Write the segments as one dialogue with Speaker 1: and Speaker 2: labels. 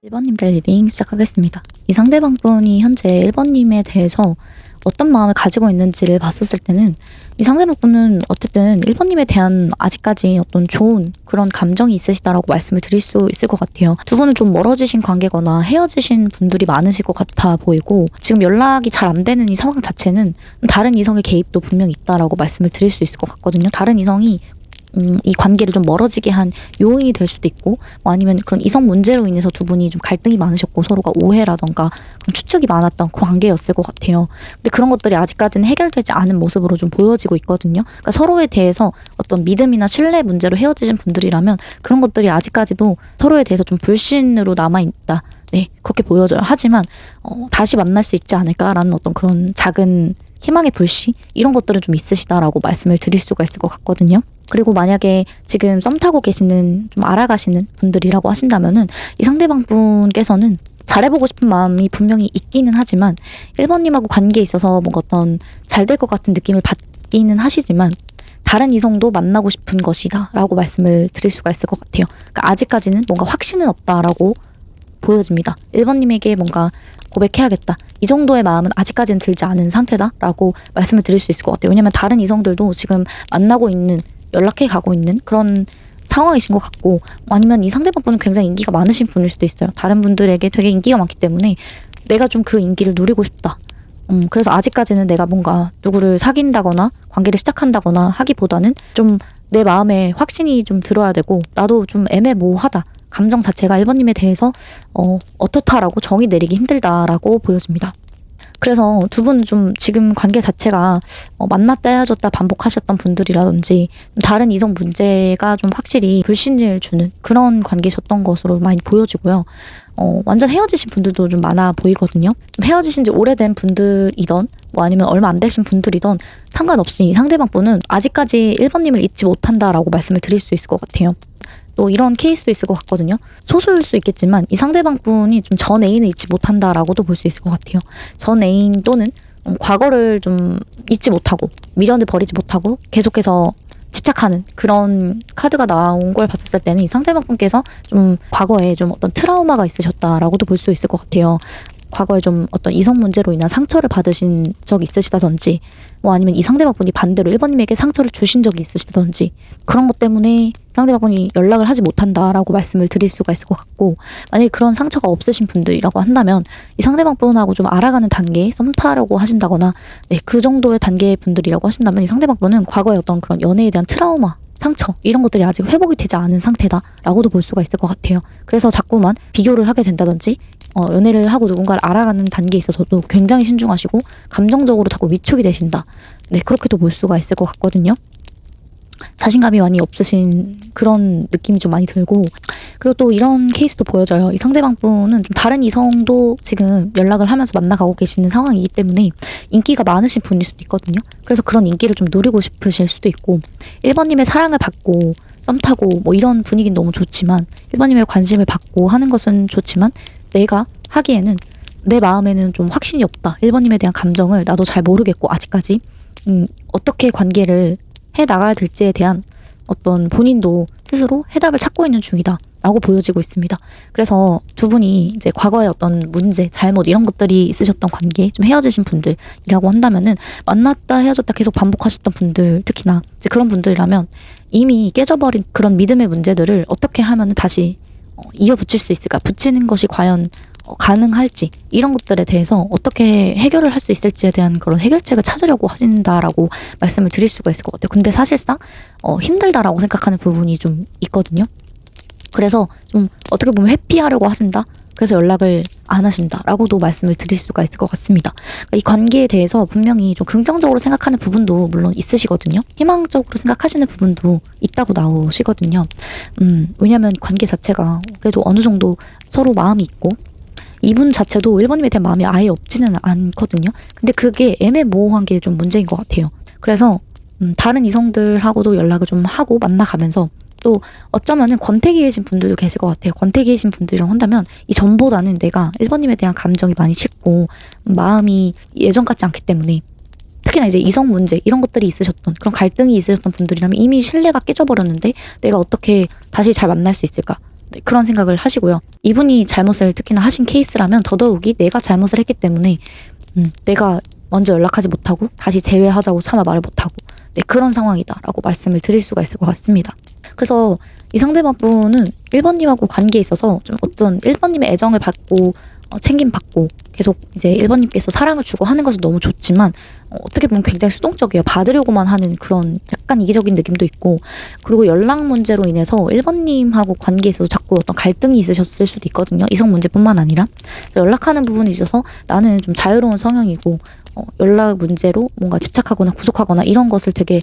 Speaker 1: 1번님들 리딩 시작하겠습니다. 이 상대방분이 현재 1번님에 대해서 어떤 마음을 가지고 있는지를 봤었을 때는 이 상대방분은 어쨌든 1번님에 대한 아직까지 어떤 좋은 그런 감정이 있으시다라고 말씀을 드릴 수 있을 것 같아요. 두 분은 좀 멀어지신 관계거나 헤어지신 분들이 많으실 것 같아 보이고 지금 연락이 잘 안 되는 이 상황 자체는 다른 이성의 개입도 분명히 있다라고 말씀을 드릴 수 있을 것 같거든요. 다른 이성이 이 관계를 좀 멀어지게 한 요인이 될 수도 있고 뭐 아니면 그런 이성 문제로 인해서 두 분이 좀 갈등이 많으셨고 서로가 오해라던가 그런 추측이 많았던 그런 관계였을 것 같아요. 근데 그런 것들이 아직까지는 해결되지 않은 모습으로 좀 보여지고 있거든요. 그러니까 서로에 대해서 어떤 믿음이나 신뢰 문제로 헤어지신 분들이라면 그런 것들이 아직까지도 서로에 대해서 좀 불신으로 남아있다. 네, 그렇게 보여져요. 하지만 다시 만날 수 있지 않을까라는 어떤 그런 작은 희망의 불씨 이런 것들은 좀 있으시다라고 말씀을 드릴 수가 있을 것 같거든요. 그리고 만약에 지금 썸 타고 계시는 좀 알아가시는 분들이라고 하신다면은 이 상대방 분께서는 잘해보고 싶은 마음이 분명히 있기는 하지만 1번님하고 관계에 있어서 뭔가 어떤 잘 될 것 같은 느낌을 받기는 하시지만 다른 이성도 만나고 싶은 것이다 라고 말씀을 드릴 수가 있을 것 같아요. 그러니까 아직까지는 뭔가 확신은 없다라고 보여집니다. 1번님에게 뭔가 고백해야겠다. 이 정도의 마음은 아직까지는 들지 않은 상태다라고 말씀을 드릴 수 있을 것 같아요. 왜냐면 다른 이성들도 지금 만나고 있는 연락해 가고 있는 그런 상황이신 것 같고 아니면 이 상대방분은 굉장히 인기가 많으신 분일 수도 있어요. 다른 분들에게 되게 인기가 많기 때문에 내가 좀 그 인기를 누리고 싶다. 그래서 아직까지는 내가 뭔가 누구를 사귄다거나 관계를 시작한다거나 하기보다는 좀 내 마음에 확신이 좀 들어야 되고 나도 좀 애매모호하다. 감정 자체가 1번님에 대해서 어떻다라고 정의 내리기 힘들다라고 보여집니다. 그래서 두 분은 좀 지금 관계 자체가 만났다 헤어졌다 반복하셨던 분들이라든지 다른 이성 문제가 좀 확실히 불신을 주는 그런 관계셨던 것으로 많이 보여지고요. 완전 헤어지신 분들도 좀 많아 보이거든요. 헤어지신 지 오래된 분들이던 뭐 아니면 얼마 안 되신 분들이던 상관없이 이 상대방 분은 아직까지 1번님을 잊지 못한다라고 말씀을 드릴 수 있을 것 같아요. 또 이런 케이스도 있을 것 같거든요. 소수일 수 있겠지만 이 상대방 분이 좀 전 애인을 잊지 못한다라고도 볼 수 있을 것 같아요. 전 애인 또는 과거를 좀 잊지 못하고 미련을 버리지 못하고 계속해서 집착하는 그런 카드가 나온 걸 봤을 때는 이 상대방 분께서 좀 과거에 좀 어떤 트라우마가 있으셨다라고도 볼 수 있을 것 같아요. 과거에 좀 어떤 이성 문제로 인한 상처를 받으신 적이 있으시다든지 뭐 아니면 이 상대방분이 반대로 1번님에게 상처를 주신 적이 있으시다든지 그런 것 때문에 상대방분이 연락을 하지 못한다라고 말씀을 드릴 수가 있을 것 같고 만약에 그런 상처가 없으신 분들이라고 한다면 이 상대방분하고 좀 알아가는 단계에 썸 타려고 하신다거나 네, 그 정도의 단계의 분들이라고 하신다면 이 상대방분은 과거의 어떤 그런 연애에 대한 트라우마 상처 이런 것들이 아직 회복이 되지 않은 상태다라고도 볼 수가 있을 것 같아요. 그래서 자꾸만 비교를 하게 된다든지 연애를 하고 누군가를 알아가는 단계에 있어서도 굉장히 신중하시고 감정적으로 자꾸 위축이 되신다. 네, 그렇게도 볼 수가 있을 것 같거든요. 자신감이 많이 없으신 그런 느낌이 좀 많이 들고 그리고 또 이런 케이스도 보여져요. 이 상대방 분은 좀 다른 이성도 지금 연락을 하면서 만나가고 계시는 상황이기 때문에 인기가 많으신 분일 수도 있거든요. 그래서 그런 인기를 좀 누리고 싶으실 수도 있고 1번님의 사랑을 받고 썸 타고 뭐 이런 분위기는 너무 좋지만 1번님의 관심을 받고 하는 것은 좋지만 내가 하기에는 내 마음에는 좀 확신이 없다. 1번님에 대한 감정을 나도 잘 모르겠고 아직까지 어떻게 관계를 해 나가야 될지에 대한 어떤 본인도 스스로 해답을 찾고 있는 중이다 라고 보여지고 있습니다. 그래서 두 분이 이제 과거의 어떤 문제, 잘못 이런 것들이 있으셨던 관계, 좀 헤어지신 분들이라고 한다면은 만났다 헤어졌다 계속 반복하셨던 분들 특히나 이제 그런 분들이라면 이미 깨져버린 그런 믿음의 문제들을 어떻게 하면은 다시 이어붙일 수 있을까? 붙이는 것이 과연 가능할지 이런 것들에 대해서 어떻게 해결을 할 수 있을지에 대한 그런 해결책을 찾으려고 하신다라고 말씀을 드릴 수가 있을 것 같아요. 근데 사실상 힘들다라고 생각하는 부분이 좀 있거든요. 그래서 좀 어떻게 보면 회피하려고 하신다. 그래서 연락을 안 하신다라고도 말씀을 드릴 수가 있을 것 같습니다. 그러니까 이 관계에 대해서 분명히 좀 긍정적으로 생각하는 부분도 물론 있으시거든요. 희망적으로 생각하시는 부분도 있다고 나오시거든요. 왜냐하면 관계 자체가 그래도 어느 정도 서로 마음이 있고 이분 자체도 1번님에 대한 마음이 아예 없지는 않거든요. 근데 그게 애매모호한 게 좀 문제인 것 같아요. 그래서 다른 이성들하고도 연락을 좀 하고 만나가면서 또 어쩌면은 권태기에 계신 분들도 계실 것 같아요. 권태기에 계신 분들이라고 한다면 이 전보다는 내가 1번님에 대한 감정이 많이 식고 마음이 예전 같지 않기 때문에 특히나 이제 이성 문제 이런 것들이 있으셨던 그런 갈등이 있으셨던 분들이라면 이미 신뢰가 깨져버렸는데 내가 어떻게 다시 잘 만날 수 있을까? 네, 그런 생각을 하시고요. 이분이 잘못을 특히나 하신 케이스라면 더더욱이 내가 잘못을 했기 때문에 내가 먼저 연락하지 못하고 다시 재회하자고 차마 말을 못하고 네, 그런 상황이다라고 말씀을 드릴 수가 있을 것 같습니다. 그래서 이 상대방 분은 1번님하고 관계에 있어서 좀 어떤 1번님의 애정을 받고 챙김받고 계속 이제 1번님께서 사랑을 주고 하는 것은 너무 좋지만 어떻게 보면 굉장히 수동적이에요. 받으려고만 하는 그런 약간 이기적인 느낌도 있고, 그리고 연락 문제로 인해서 1번님하고 관계에 있어서 자꾸 어떤 갈등이 있으셨을 수도 있거든요. 이성 문제뿐만 아니라 연락하는 부분에 있어서 나는 좀 자유로운 성향이고 연락 문제로 뭔가 집착하거나 구속하거나 이런 것을 되게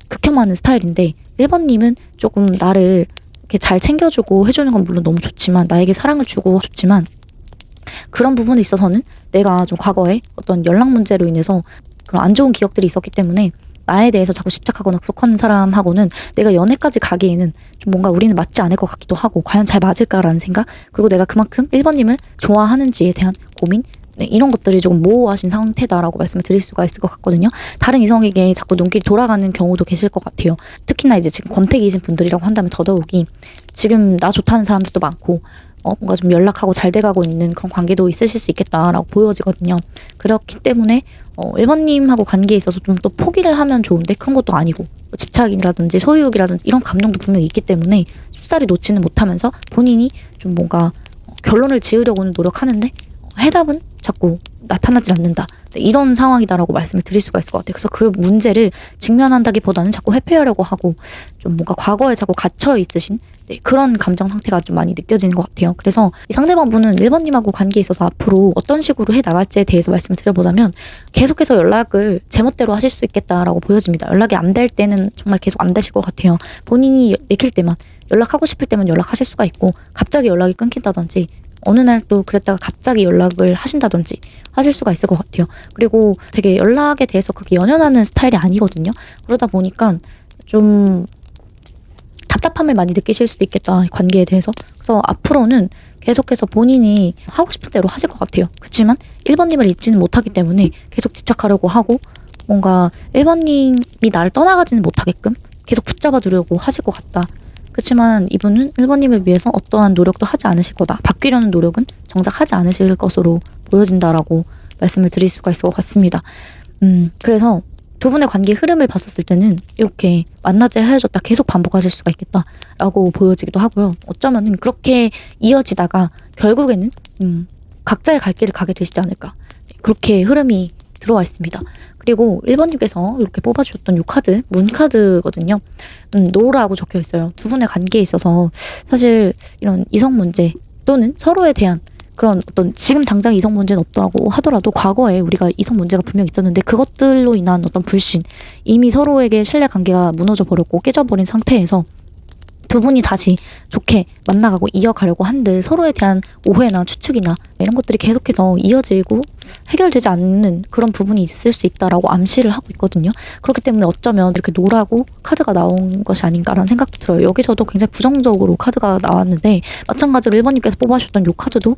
Speaker 1: 극혐하는 스타일인데 1번님은 조금 나를 이렇게 잘 챙겨주고 해주는 건 물론 너무 좋지만 나에게 사랑을 주고 좋지만 그런 부분에 있어서는 내가 좀 과거에 어떤 연락 문제로 인해서 그런 안 좋은 기억들이 있었기 때문에 나에 대해서 자꾸 집착하거나 구속하는 사람하고는 내가 연애까지 가기에는 좀 뭔가 우리는 맞지 않을 것 같기도 하고 과연 잘 맞을까라는 생각, 그리고 내가 그만큼 1번님을 좋아하는지에 대한 고민, 네, 이런 것들이 조금 모호하신 상태다라고 말씀을 드릴 수가 있을 것 같거든요. 다른 이성에게 자꾸 눈길이 돌아가는 경우도 계실 것 같아요. 특히나 이제 지금 권태기이신 분들이라고 한다면 더더욱이 지금 나 좋다는 사람들도 많고 뭔가 좀 연락하고 잘 돼가고 있는 그런 관계도 있으실 수 있겠다라고 보여지거든요. 그렇기 때문에 1번님하고 관계에 있어서 좀 또 포기를 하면 좋은데 그런 것도 아니고 집착이라든지 소유욕이라든지 이런 감정도 분명히 있기 때문에 쉽사리 놓지는 못하면서 본인이 좀 뭔가 결론을 지으려고는 노력하는데 해답은 자꾸 나타나질 않는다. 네, 이런 상황이다라고 말씀을 드릴 수가 있을 것 같아요. 그래서 그 문제를 직면한다기보다는 자꾸 회피하려고 하고 좀 뭔가 과거에 자꾸 갇혀 있으신 네, 그런 감정 상태가 좀 많이 느껴지는 것 같아요. 그래서 이 상대방분은 1번님하고 관계에 있어서 앞으로 어떤 식으로 해나갈지에 대해서 말씀을 드려보자면 계속해서 연락을 제멋대로 하실 수 있겠다라고 보여집니다. 연락이 안 될 때는 정말 계속 안 되실 것 같아요. 본인이 내킬 때만 연락하고 싶을 때만 연락하실 수가 있고 갑자기 연락이 끊긴다든지 어느 날 또 그랬다가 갑자기 연락을 하신다든지 하실 수가 있을 것 같아요. 그리고 되게 연락에 대해서 그렇게 연연하는 스타일이 아니거든요. 그러다 보니까 좀 답답함을 많이 느끼실 수도 있겠다, 관계에 대해서. 그래서 앞으로는 계속해서 본인이 하고 싶은 대로 하실 것 같아요. 그렇지만 1번님을 잊지는 못하기 때문에 계속 집착하려고 하고 뭔가 1번님이 나를 떠나가지는 못하게끔 계속 붙잡아 두려고 하실 것 같다. 그렇지만 이분은 1번님을 위해서 어떠한 노력도 하지 않으실 거다. 바뀌려는 노력은 정작 하지 않으실 것으로 보여진다라고 말씀을 드릴 수가 있을 것 같습니다. 그래서 두 분의 관계 흐름을 봤었을 때는 이렇게 만나자 헤어졌다 계속 반복하실 수가 있겠다라고 보여지기도 하고요. 어쩌면은 그렇게 이어지다가 결국에는 각자의 갈 길을 가게 되시지 않을까. 그렇게 흐름이 들어와 있습니다. 그리고 1번님께서 이렇게 뽑아주셨던 이 카드, 문카드거든요. 노라고 적혀 있어요. 두 분의 관계에 있어서 사실 이런 이성 문제 또는 서로에 대한 그런 어떤 지금 당장 이성 문제는 없더라고 하더라도 과거에 우리가 이성 문제가 분명 있었는데 그것들로 인한 어떤 불신, 이미 서로에게 신뢰관계가 무너져 버렸고 깨져버린 상태에서 두 분이 다시 좋게 만나가고 이어가려고 한들 서로에 대한 오해나 추측이나 이런 것들이 계속해서 이어지고 해결되지 않는 그런 부분이 있을 수 있다라고 암시를 하고 있거든요. 그렇기 때문에 어쩌면 이렇게 노라고 카드가 나온 것이 아닌가라는 생각도 들어요. 여기서도 굉장히 부정적으로 카드가 나왔는데 마찬가지로 1번님께서 뽑아주셨던 이 카드도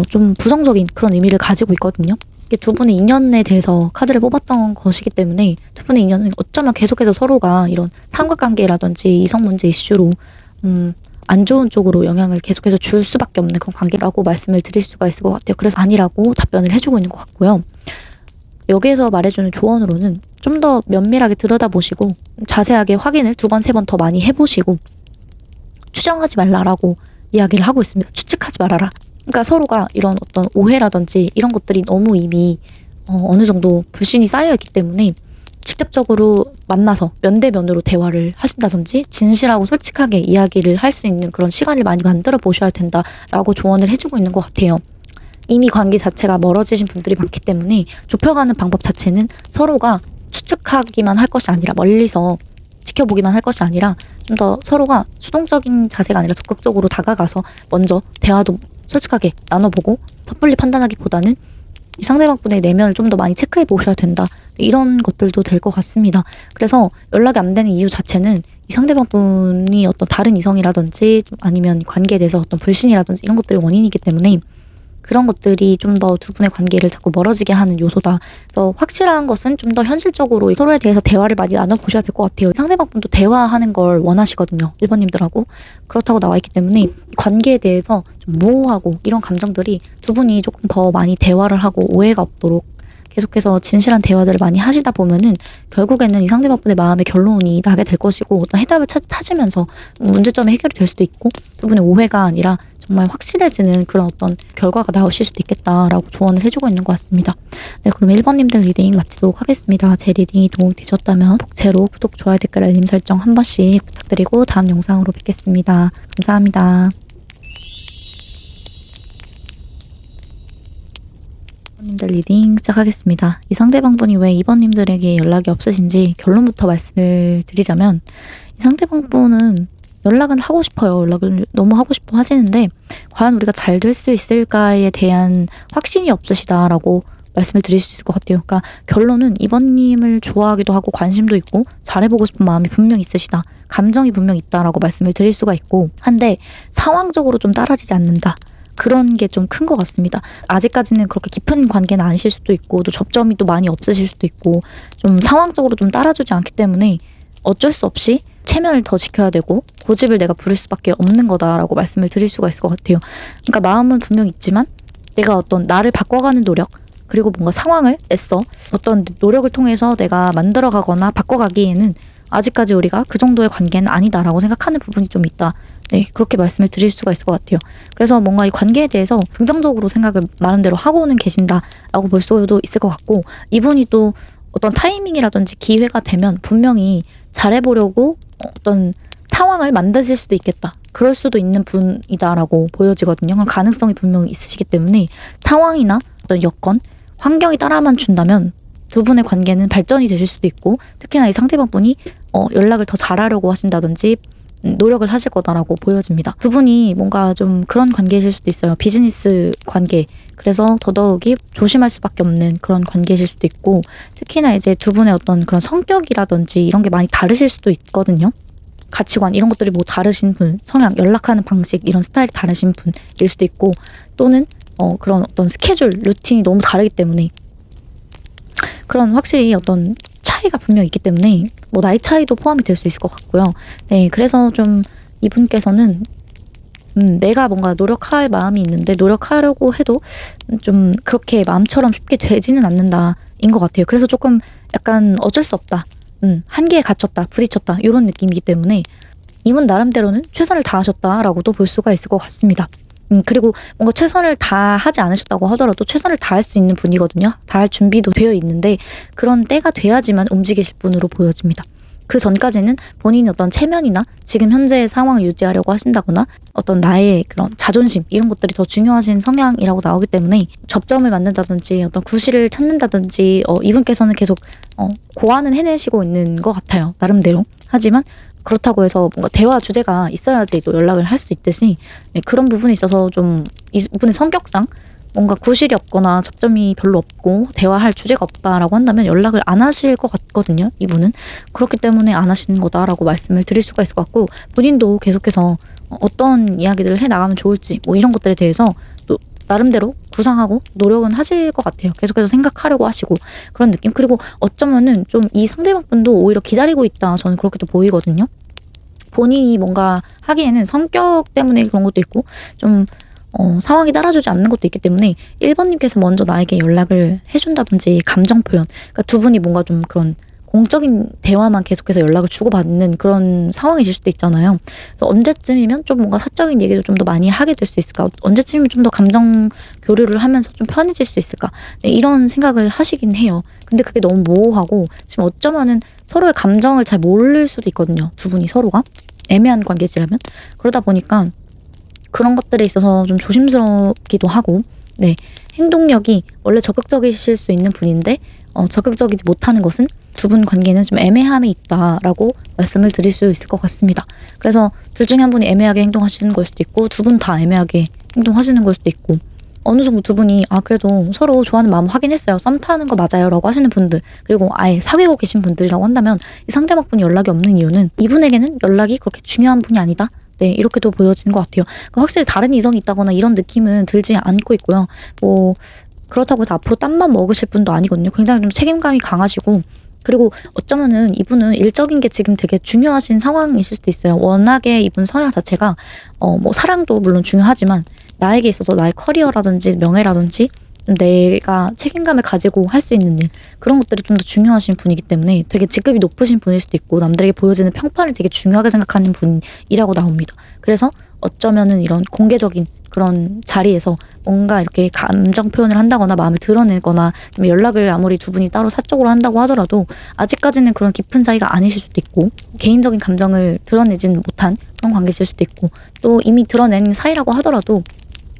Speaker 1: 좀 부정적인 그런 의미를 가지고 있거든요. 이게 두 분의 인연에 대해서 카드를 뽑았던 것이기 때문에 두 분의 인연은 어쩌면 계속해서 서로가 이런 삼각관계라든지 이성 문제 이슈로 안 좋은 쪽으로 영향을 계속해서 줄 수밖에 없는 그런 관계라고 말씀을 드릴 수가 있을 것 같아요. 그래서 아니라고 답변을 해주고 있는 것 같고요. 여기에서 말해주는 조언으로는 좀 더 면밀하게 들여다보시고 자세하게 확인을 2번, 3번 더 많이 해보시고 추정하지 말라라고 이야기를 하고 있습니다. 추측하지 말아라. 그러니까 서로가 이런 어떤 오해라든지 이런 것들이 너무 이미 어느 정도 불신이 쌓여있기 때문에 직접적으로 만나서 면대면으로 대화를 하신다든지 진실하고 솔직하게 이야기를 할 수 있는 그런 시간을 많이 만들어 보셔야 된다라고 조언을 해주고 있는 것 같아요. 이미 관계 자체가 멀어지신 분들이 많기 때문에 좁혀가는 방법 자체는 서로가 추측하기만 할 것이 아니라 멀리서 지켜보기만 할 것이 아니라 좀 더 서로가 수동적인 자세가 아니라 적극적으로 다가가서 먼저 대화도 솔직하게 나눠보고 섣불리 판단하기보다는 이 상대방분의 내면을 좀 더 많이 체크해 보셔야 된다. 이런 것들도 될 것 같습니다. 그래서 연락이 안 되는 이유 자체는 이 상대방분이 어떤 다른 이성이라든지 아니면 관계에 대해서 어떤 불신이라든지 이런 것들이 원인이기 때문에 그런 것들이 좀 더 두 분의 관계를 자꾸 멀어지게 하는 요소다. 그래서 확실한 것은 좀 더 현실적으로 서로에 대해서 대화를 많이 나눠보셔야 될 것 같아요. 상대방분도 대화하는 걸 원하시거든요. 1번님들하고. 그렇다고 나와 있기 때문에 관계에 대해서 좀 모호하고 이런 감정들이 두 분이 조금 더 많이 대화를 하고 오해가 없도록 계속해서 진실한 대화들을 많이 하시다 보면은 결국에는 이 상대방분의 마음의 결론이 나게 될 것이고 어떤 해답을 찾으면서 문제점이 해결이 될 수도 있고 두 분의 오해가 아니라 정말 확실해지는 그런 어떤 결과가 나오실 수도 있겠다라고 조언을 해주고 있는 것 같습니다. 네, 그러면 1번님들 리딩 마치도록 하겠습니다. 제 리딩이 도움이 되셨다면 복채로 구독, 좋아요, 댓글, 알림 설정 한 번씩 부탁드리고 다음 영상으로 뵙겠습니다. 감사합니다. 님들 리딩 시작하겠습니다. 이 상대방분이 왜 2번님들에게 연락이 없으신지 결론부터 말씀을 드리자면 이 상대방분은 연락은 하고 싶어요. 연락을 너무 하고 싶어 하시는데 과연 우리가 잘 될 수 있을까에 대한 확신이 없으시다라고 말씀을 드릴 수 있을 것 같아요. 그러니까 결론은 2번님을 좋아하기도 하고 관심도 있고 잘해보고 싶은 마음이 분명 있으시다. 감정이 분명 있다라고 말씀을 드릴 수가 있고 한데 상황적으로 좀 따라지지 않는다. 그런 게 좀 큰 것 같습니다. 아직까지는 그렇게 깊은 관계는 아니실 수도 있고 또 접점이 또 많이 없으실 수도 있고 좀 상황적으로 좀 따라주지 않기 때문에 어쩔 수 없이 체면을 더 지켜야 되고 고집을 내가 부릴 수밖에 없는 거다라고 말씀을 드릴 수가 있을 것 같아요. 그러니까 마음은 분명 있지만 내가 어떤 나를 바꿔가는 노력 그리고 뭔가 상황을 애써 어떤 노력을 통해서 내가 만들어가거나 바꿔가기에는 아직까지 우리가 그 정도의 관계는 아니다라고 생각하는 부분이 좀 있다. 네, 그렇게 말씀을 드릴 수가 있을 것 같아요. 그래서 뭔가 이 관계에 대해서 긍정적으로 생각을 많은 대로 하고는 계신다라고 볼 수도 있을 것 같고 이분이 또 어떤 타이밍이라든지 기회가 되면 분명히 잘해보려고 어떤 상황을 만드실 수도 있겠다. 그럴 수도 있는 분이다라고 보여지거든요. 그럼 가능성이 분명히 있으시기 때문에 상황이나 어떤 여건, 환경이 따라만 준다면 두 분의 관계는 발전이 되실 수도 있고 특히나 이 상대방 분이 연락을 더 잘하려고 하신다든지 노력을 하실 거다라고 보여집니다. 두 분이 뭔가 좀 그런 관계이실 수도 있어요. 비즈니스 관계. 그래서 더더욱이 조심할 수밖에 없는 그런 관계이실 수도 있고 특히나 이제 두 분의 어떤 그런 성격이라든지 이런 게 많이 다르실 수도 있거든요. 가치관 이런 것들이 뭐 다르신 분, 성향, 연락하는 방식 이런 스타일이 다르신 분일 수도 있고 또는 그런 어떤 스케줄, 루틴이 너무 다르기 때문에 그런 확실히 어떤 차이가 분명 있기 때문에 뭐 나이 차이도 포함이 될 수 있을 것 같고요. 네, 그래서 좀 이분께서는 내가 뭔가 노력할 마음이 있는데 노력하려고 해도 좀 그렇게 마음처럼 쉽게 되지는 않는다인 것 같아요. 그래서 조금 약간 어쩔 수 없다. 한계에 갇혔다, 부딪혔다 이런 느낌이기 때문에 이분 나름대로는 최선을 다하셨다라고도 볼 수가 있을 것 같습니다. 그리고 뭔가 최선을 다하지 않으셨다고 하더라도 최선을 다할 수 있는 분이거든요. 다할 준비도 되어 있는데 그런 때가 돼야지만 움직이실 분으로 보여집니다. 그 전까지는 본인의 어떤 체면이나 지금 현재의 상황을 유지하려고 하신다거나 어떤 나의 그런 자존심 이런 것들이 더 중요하신 성향이라고 나오기 때문에 접점을 만든다든지 어떤 구실을 찾는다든지 이분께서는 계속 고안은 해내시고 있는 것 같아요. 나름대로. 하지만 그렇다고 해서 뭔가 대화 주제가 있어야지 또 연락을 할 수 있듯이 네, 그런 부분에 있어서 좀 이분의 성격상 뭔가 구실이 없거나 접점이 별로 없고 대화할 주제가 없다라고 한다면 연락을 안 하실 것 같거든요. 이분은. 그렇기 때문에 안 하시는 거다라고 말씀을 드릴 수가 있을 것 같고 본인도 계속해서 어떤 이야기들을 해나가면 좋을지 뭐 이런 것들에 대해서 또 나름대로 구상하고 노력은 하실 것 같아요. 계속해서 생각하려고 하시고 그런 느낌. 그리고 어쩌면은 좀 이 상대방분도 오히려 기다리고 있다 저는 그렇게도 보이거든요. 본인이 뭔가 하기에는 성격 때문에 그런 것도 있고 좀 상황이 따라주지 않는 것도 있기 때문에 1번님께서 먼저 나에게 연락을 해준다든지 감정 표현 그러니까 두 분이 뭔가 좀 그런 공적인 대화만 계속해서 연락을 주고받는 그런 상황이실 수도 있잖아요. 그래서 언제쯤이면 좀 뭔가 사적인 얘기도 좀 더 많이 하게 될 수 있을까? 언제쯤이면 좀 더 감정 교류를 하면서 좀 편해질 수 있을까? 네, 이런 생각을 하시긴 해요. 근데 그게 너무 모호하고 지금 어쩌면은 서로의 감정을 잘 모를 수도 있거든요. 두 분이 서로가 애매한 관계지라면 그러다 보니까 그런 것들에 있어서 좀 조심스럽기도 하고 네 행동력이 원래 적극적이실 수 있는 분인데 적극적이지 못하는 것은 두 분 관계는 좀 애매함이 있다라고 말씀을 드릴 수 있을 것 같습니다. 그래서 둘 중에 한 분이 애매하게 행동하시는 걸 수도 있고 두 분 다 애매하게 행동하시는 걸 수도 있고 어느 정도 두 분이 그래도 서로 좋아하는 마음 확인했어요. 썸 타는 거 맞아요 라고 하시는 분들 그리고 아예 사귀고 계신 분들이라고 한다면 이 상대방 분이 연락이 없는 이유는 이분에게는 연락이 그렇게 중요한 분이 아니다. 네, 이렇게도 보여지는 것 같아요. 그러니까 확실히 다른 이성이 있다거나 이런 느낌은 들지 않고 있고요. 뭐 그렇다고 해서 앞으로 땀만 먹으실 분도 아니거든요. 굉장히 좀 책임감이 강하시고, 그리고 어쩌면은 이분은 일적인 게 지금 되게 중요하신 상황이실 수도 있어요. 워낙에 이분 성향 자체가 뭐 사랑도 물론 중요하지만 나에게 있어서 나의 커리어라든지 명예라든지 좀 내가 책임감을 가지고 할 수 있는 일, 그런 것들이 좀 더 중요하신 분이기 때문에 되게 직급이 높으신 분일 수도 있고 남들에게 보여지는 평판을 되게 중요하게 생각하는 분이라고 나옵니다. 그래서 어쩌면은 이런 공개적인 그런 자리에서 뭔가 이렇게 감정 표현을 한다거나 마음을 드러내거나 연락을 아무리 두 분이 따로 사적으로 한다고 하더라도 아직까지는 그런 깊은 사이가 아니실 수도 있고, 개인적인 감정을 드러내지는 못한 그런 관계실 수도 있고, 또 이미 드러낸 사이라고 하더라도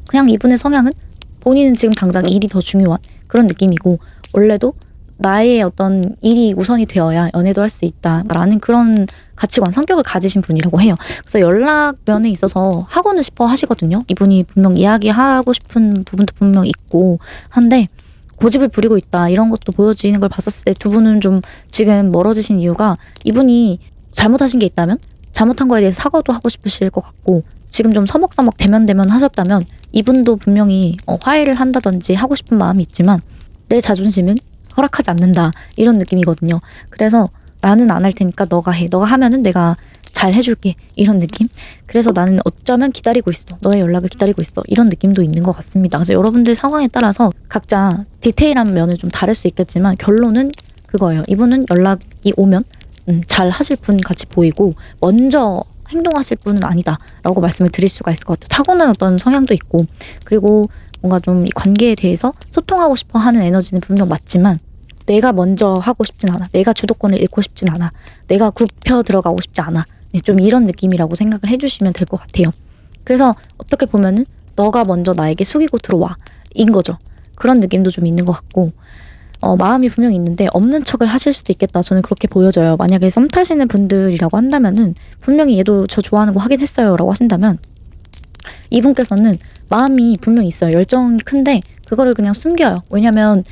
Speaker 1: 그냥 이분의 성향은 본인은 지금 당장 일이 더 중요한 그런 느낌이고, 원래도 나의 어떤 일이 우선이 되어야 연애도 할 수 있다라는 그런 가치관, 성격을 가지신 분이라고 해요. 그래서 연락 면에 있어서 하고는 싶어 하시거든요. 이분이 분명 이야기하고 싶은 부분도 분명 있고 한데 고집을 부리고 있다, 이런 것도 보여지는 걸 봤었을 때 두 분은 좀 지금 멀어지신 이유가, 이분이 잘못하신 게 있다면 잘못한 거에 대해서 사과도 하고 싶으실 것 같고, 지금 좀 서먹서먹 대면대면 하셨다면 이분도 분명히 화해를 한다든지 하고 싶은 마음이 있지만 내 자존심은 허락하지 않는다, 이런 느낌이거든요. 그래서 나는 안 할 테니까 너가 해. 너가 하면은 내가 잘 해줄게, 이런 느낌. 그래서 나는 어쩌면 기다리고 있어. 너의 연락을 기다리고 있어. 이런 느낌도 있는 것 같습니다. 그래서 여러분들 상황에 따라서 각자 디테일한 면은 좀 다를 수 있겠지만 결론은 그거예요. 이분은 연락이 오면 잘 하실 분 같이 보이고 먼저 행동하실 분은 아니다 라고 말씀을 드릴 수가 있을 것 같아요. 타고난 어떤 성향도 있고, 그리고 뭔가 좀 이 관계에 대해서 소통하고 싶어 하는 에너지는 분명 맞지만 내가 먼저 하고 싶진 않아. 내가 주도권을 잃고 싶진 않아. 내가 굽혀 들어가고 싶지 않아. 네, 좀 이런 느낌이라고 생각을 해주시면 될 것 같아요. 그래서 어떻게 보면은 너가 먼저 나에게 숙이고 들어와, 인 거죠. 그런 느낌도 좀 있는 것 같고, 마음이 분명히 있는데 없는 척을 하실 수도 있겠다. 저는 그렇게 보여져요. 만약에 썸 타시는 분들이라고 한다면은 분명히 얘도 저 좋아하는 거 하긴 했어요 라고 하신다면 이분께서는 마음이 분명히 있어요. 열정이 큰데 그거를 그냥 숨겨요. 왜냐면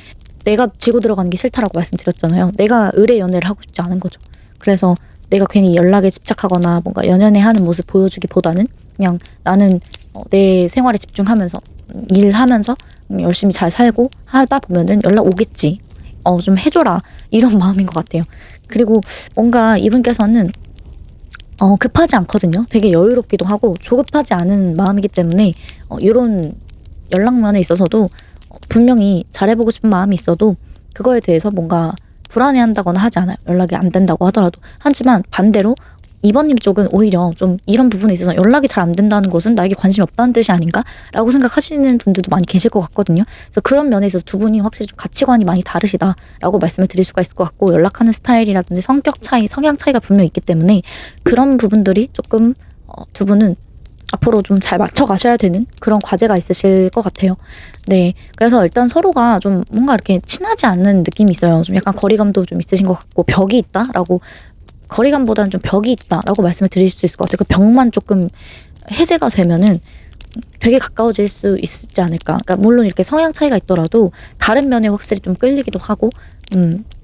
Speaker 1: 내가 지고 들어가는 게 싫다라고 말씀드렸잖아요. 내가 의뢰 연애를 하고 싶지 않은 거죠. 그래서 내가 괜히 연락에 집착하거나 뭔가 연연해 하는 모습 보여주기보다는 그냥 나는 내 생활에 집중하면서 일하면서 열심히 잘 살고 하다 보면은 연락 오겠지. 좀 해줘라. 이런 마음인 것 같아요. 그리고 뭔가 이분께서는 급하지 않거든요. 되게 여유롭기도 하고 조급하지 않은 마음이기 때문에 이런 연락면에 있어서도 분명히 잘해보고 싶은 마음이 있어도 그거에 대해서 뭔가 불안해한다거나 하지 않아요. 연락이 안 된다고 하더라도. 하지만 반대로 이번님 쪽은 오히려 좀 이런 부분에 있어서 연락이 잘 안 된다는 것은 나에게 관심이 없다는 뜻이 아닌가? 라고 생각하시는 분들도 많이 계실 것 같거든요. 그래서 그런 면에 있어서 두 분이 확실히 좀 가치관이 많이 다르시다라고 말씀을 드릴 수가 있을 것 같고, 연락하는 스타일이라든지 성격 차이, 성향 차이가 분명히 있기 때문에 그런 부분들이 조금 두 분은 앞으로 좀 잘 맞춰 가셔야 되는 그런 과제가 있으실 것 같아요. 네. 그래서 일단 서로가 좀 뭔가 이렇게 친하지 않는 느낌이 있어요. 좀 약간 거리감도 좀 있으신 것 같고, 벽이 있다라고, 거리감보다는 좀 벽이 있다라고 말씀을 드릴 수 있을 것 같아요. 그 벽만 조금 해제가 되면은 되게 가까워질 수 있지 않을까. 그러니까 물론 이렇게 성향 차이가 있더라도 다른 면에 확실히 좀 끌리기도 하고,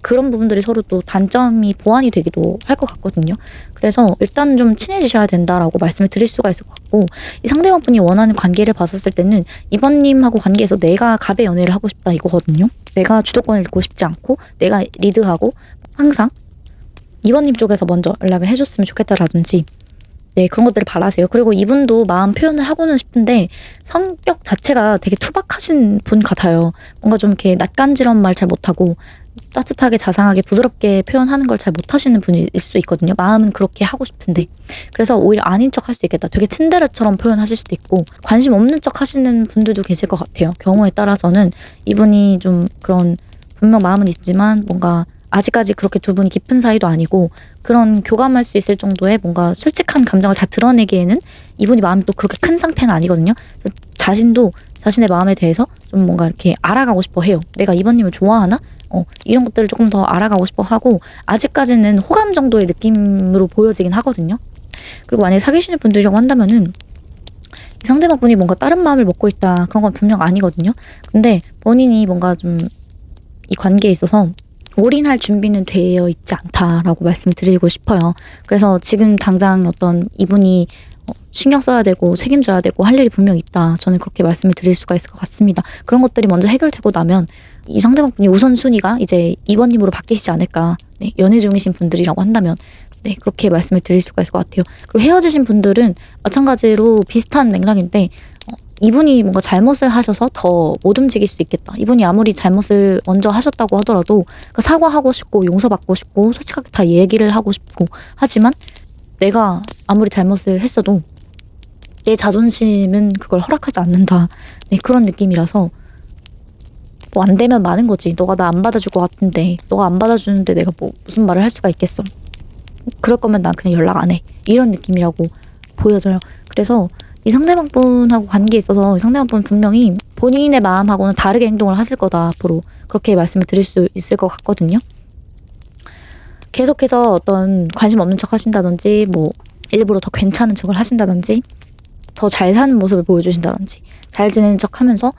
Speaker 1: 그런 부분들이 서로 또 단점이 보완이 되기도 할 것 같거든요. 그래서 일단 좀 친해지셔야 된다라고 말씀을 드릴 수가 있을 것 같고, 이 상대방분이 원하는 관계를 봤었을 때는 이번님하고 관계에서 내가 갑의 연애를 하고 싶다 이거거든요. 내가 주도권을 잃고 싶지 않고 내가 리드하고 항상 이번님 쪽에서 먼저 연락을 해줬으면 좋겠다라든지, 네, 그런 것들을 바라세요. 그리고 이분도 마음 표현을 하고는 싶은데 성격 자체가 되게 투박하신 분 같아요. 뭔가 좀 이렇게 낯간지러운 말 잘 못하고 따뜻하게 자상하게 부드럽게 표현하는 걸 잘 못하시는 분일 수 있거든요. 마음은 그렇게 하고 싶은데. 그래서 오히려 아닌 척 할 수도 있겠다. 되게 츤데레처럼 표현하실 수도 있고 관심 없는 척 하시는 분들도 계실 것 같아요. 경우에 따라서는 이분이 좀 그런, 분명 마음은 있지만 뭔가 아직까지 그렇게 두 분이 깊은 사이도 아니고 그런 교감할 수 있을 정도의 뭔가 솔직한 감정을 다 드러내기에는 이분이 마음이 또 그렇게 큰 상태는 아니거든요. 그래서 자신도 자신의 마음에 대해서 좀 뭔가 이렇게 알아가고 싶어 해요. 내가 이번님을 좋아하나? 이런 것들을 조금 더 알아가고 싶어 하고, 아직까지는 호감 정도의 느낌으로 보여지긴 하거든요. 그리고 만약에 사귀시는 분들이라고 한다면은 이 상대방분이 뭔가 다른 마음을 먹고 있다, 그런 건 분명 아니거든요. 근데 본인이 뭔가 좀 이 관계에 있어서 올인할 준비는 되어 있지 않다라고 말씀드리고 싶어요. 그래서 지금 당장 어떤 이분이 신경 써야 되고 책임져야 되고 할 일이 분명 있다. 저는 그렇게 말씀을 드릴 수가 있을 것 같습니다. 그런 것들이 먼저 해결되고 나면 이 상대방분이 우선순위가 이제 2번님으로 바뀌시지 않을까. 네, 연애 중이신 분들이라고 한다면 네, 그렇게 말씀을 드릴 수가 있을 것 같아요. 그리고 헤어지신 분들은 마찬가지로 비슷한 맥락인데 이분이 뭔가 잘못을 하셔서 더 못 움직일 수도 있겠다. 이분이 아무리 잘못을 먼저 하셨다고 하더라도 그러니까 사과하고 싶고 용서받고 싶고 솔직하게 다 얘기를 하고 싶고 하지만 내가 아무리 잘못을 했어도 내 자존심은 그걸 허락하지 않는다. 네, 그런 느낌이라서 뭐 안 되면 많은 거지. 너가 나 안 받아줄 것 같은데 너가 안 받아주는데 내가 뭐 무슨 말을 할 수가 있겠어. 그럴 거면 난 그냥 연락 안 해. 이런 느낌이라고 보여져요. 그래서 이 상대방분하고 관계에 있어서 이 상대방분 분명히 본인의 마음하고는 다르게 행동을 하실 거다. 앞으로 그렇게 말씀을 드릴 수 있을 것 같거든요. 계속해서 어떤 관심 없는 척 하신다든지 뭐 일부러 더 괜찮은 척을 하신다든지 더 잘 사는 모습을 보여주신다든지 잘 지내는 척 하면서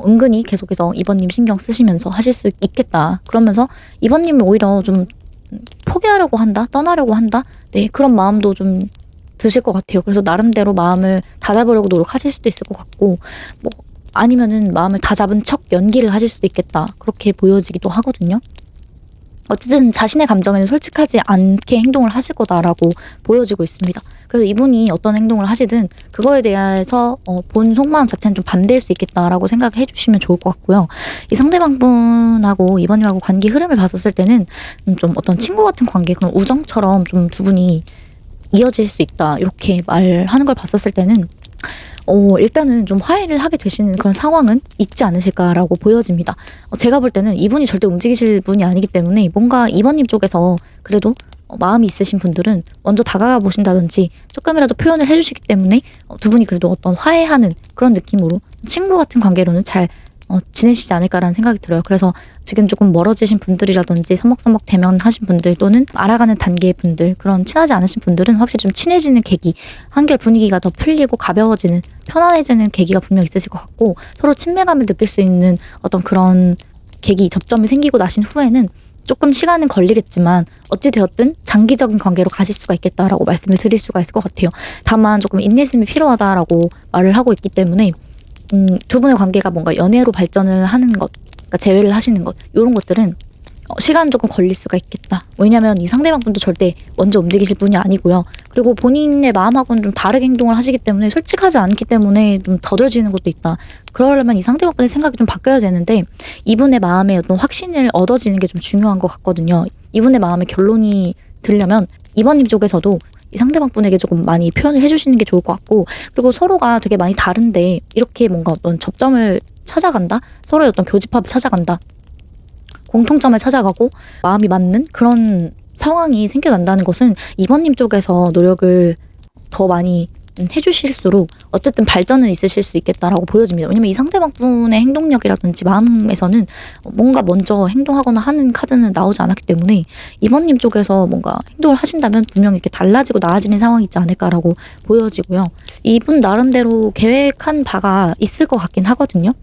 Speaker 1: 은근히 계속해서 2번님 신경 쓰시면서 하실 수 있겠다. 그러면서 2번님을 오히려 좀 포기하려고 한다? 떠나려고 한다? 네, 그런 마음도 좀 드실 것 같아요. 그래서 나름대로 마음을 다잡으려고 노력하실 수도 있을 것 같고 뭐 아니면은 마음을 다잡은 척 연기를 하실 수도 있겠다. 그렇게 보여지기도 하거든요. 어쨌든 자신의 감정에는 솔직하지 않게 행동을 하실 거다라고 보여지고 있습니다. 그래서 이분이 어떤 행동을 하시든 그거에 대해서 본 속마음 자체는 좀 반대일 수 있겠다라고 생각을 해주시면 좋을 것 같고요. 이 상대방분하고 이번님하고 관계 흐름을 봤었을 때는 좀 어떤 친구 같은 관계, 그런 우정처럼 좀 두 분이 이어질 수 있다 이렇게 말하는 걸 봤었을 때는 일단은 좀 화해를 하게 되시는 그런 상황은 있지 않으실까라고 보여집니다. 제가 볼 때는 이분이 절대 움직이실 분이 아니기 때문에 뭔가 2번님 쪽에서 그래도 마음이 있으신 분들은 먼저 다가가 보신다든지 조금이라도 표현을 해주시기 때문에 두 분이 그래도 어떤 화해하는 그런 느낌으로 친구 같은 관계로는 잘 지내시지 않을까라는 생각이 들어요. 그래서 지금 조금 멀어지신 분들이라든지 서먹서먹 대면하신 분들 또는 알아가는 단계의 분들, 그런 친하지 않으신 분들은 확실히 좀 친해지는 계기, 한결 분위기가 더 풀리고 가벼워지는, 편안해지는 계기가 분명 있으실 것 같고 서로 친밀감을 느낄 수 있는 어떤 그런 계기, 접점이 생기고 나신 후에는 조금 시간은 걸리겠지만 어찌 되었든 장기적인 관계로 가실 수가 있겠다라고 말씀을 드릴 수가 있을 것 같아요. 다만 조금 인내심이 필요하다라고 말을 하고 있기 때문에 두 분의 관계가 뭔가 연애로 발전을 하는 것, 그러니까 재회를 하시는 것, 이런 것들은 시간 조금 걸릴 수가 있겠다. 왜냐면 이 상대방분도 절대 먼저 움직이실 분이 아니고요. 그리고 본인의 마음하고는 좀 다르게 행동을 하시기 때문에 솔직하지 않기 때문에 좀 더뎌지는 것도 있다. 그러려면 이 상대방분의 생각이 좀 바뀌어야 되는데 이분의 마음에 어떤 확신을 얻어지는 게 좀 중요한 것 같거든요. 이분의 마음에 결론이 들려면 2번님 쪽에서도 이 상대방분에게 조금 많이 표현을 해주시는 게 좋을 것 같고 그리고 서로가 되게 많이 다른데 이렇게 뭔가 어떤 접점을 찾아간다? 서로의 어떤 교집합을 찾아간다? 공통점을 찾아가고 마음이 맞는 그런 상황이 생겨난다는 것은 2번님 쪽에서 노력을 더 많이 해주실수록 어쨌든 발전은 있으실 수 있겠다라고 보여집니다. 왜냐면 이 상대방분의 행동력이라든지 마음에서는 뭔가 먼저 행동하거나 하는 카드는 나오지 않았기 때문에 2번님 쪽에서 뭔가 행동을 하신다면 분명히 이렇게 달라지고 나아지는 상황이 있지 않을까라고 보여지고요. 이분 나름대로 계획한 바가 있을 것 같긴 하거든요.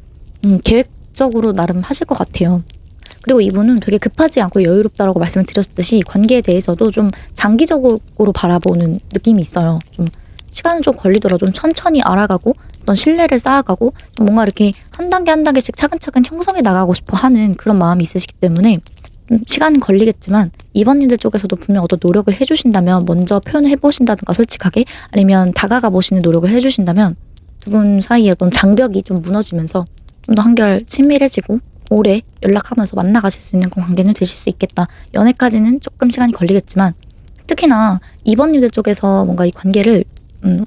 Speaker 1: 계획적으로 나름 하실 것 같아요. 그리고 이분은 되게 급하지 않고 여유롭다라고 말씀을 드렸듯이 관계에 대해서도 좀 장기적으로 바라보는 느낌이 있어요. 좀 시간은 좀 걸리더라도 좀 천천히 알아가고 어떤 신뢰를 쌓아가고 좀 뭔가 이렇게 한 단계 한 단계씩 차근차근 형성해 나가고 싶어 하는 그런 마음이 있으시기 때문에 시간은 걸리겠지만 2번님들 쪽에서도 분명 어떤 노력을 해주신다면 먼저 표현을 해보신다든가 솔직하게 아니면 다가가 보시는 노력을 해주신다면 두 분 사이에 어떤 장벽이 좀 무너지면서 좀 더 한결 친밀해지고 오래 연락하면서 만나가실 수 있는 그런 관계는 되실 수 있겠다. 연애까지는 조금 시간이 걸리겠지만 특히나 2번님들 쪽에서 뭔가 이 관계를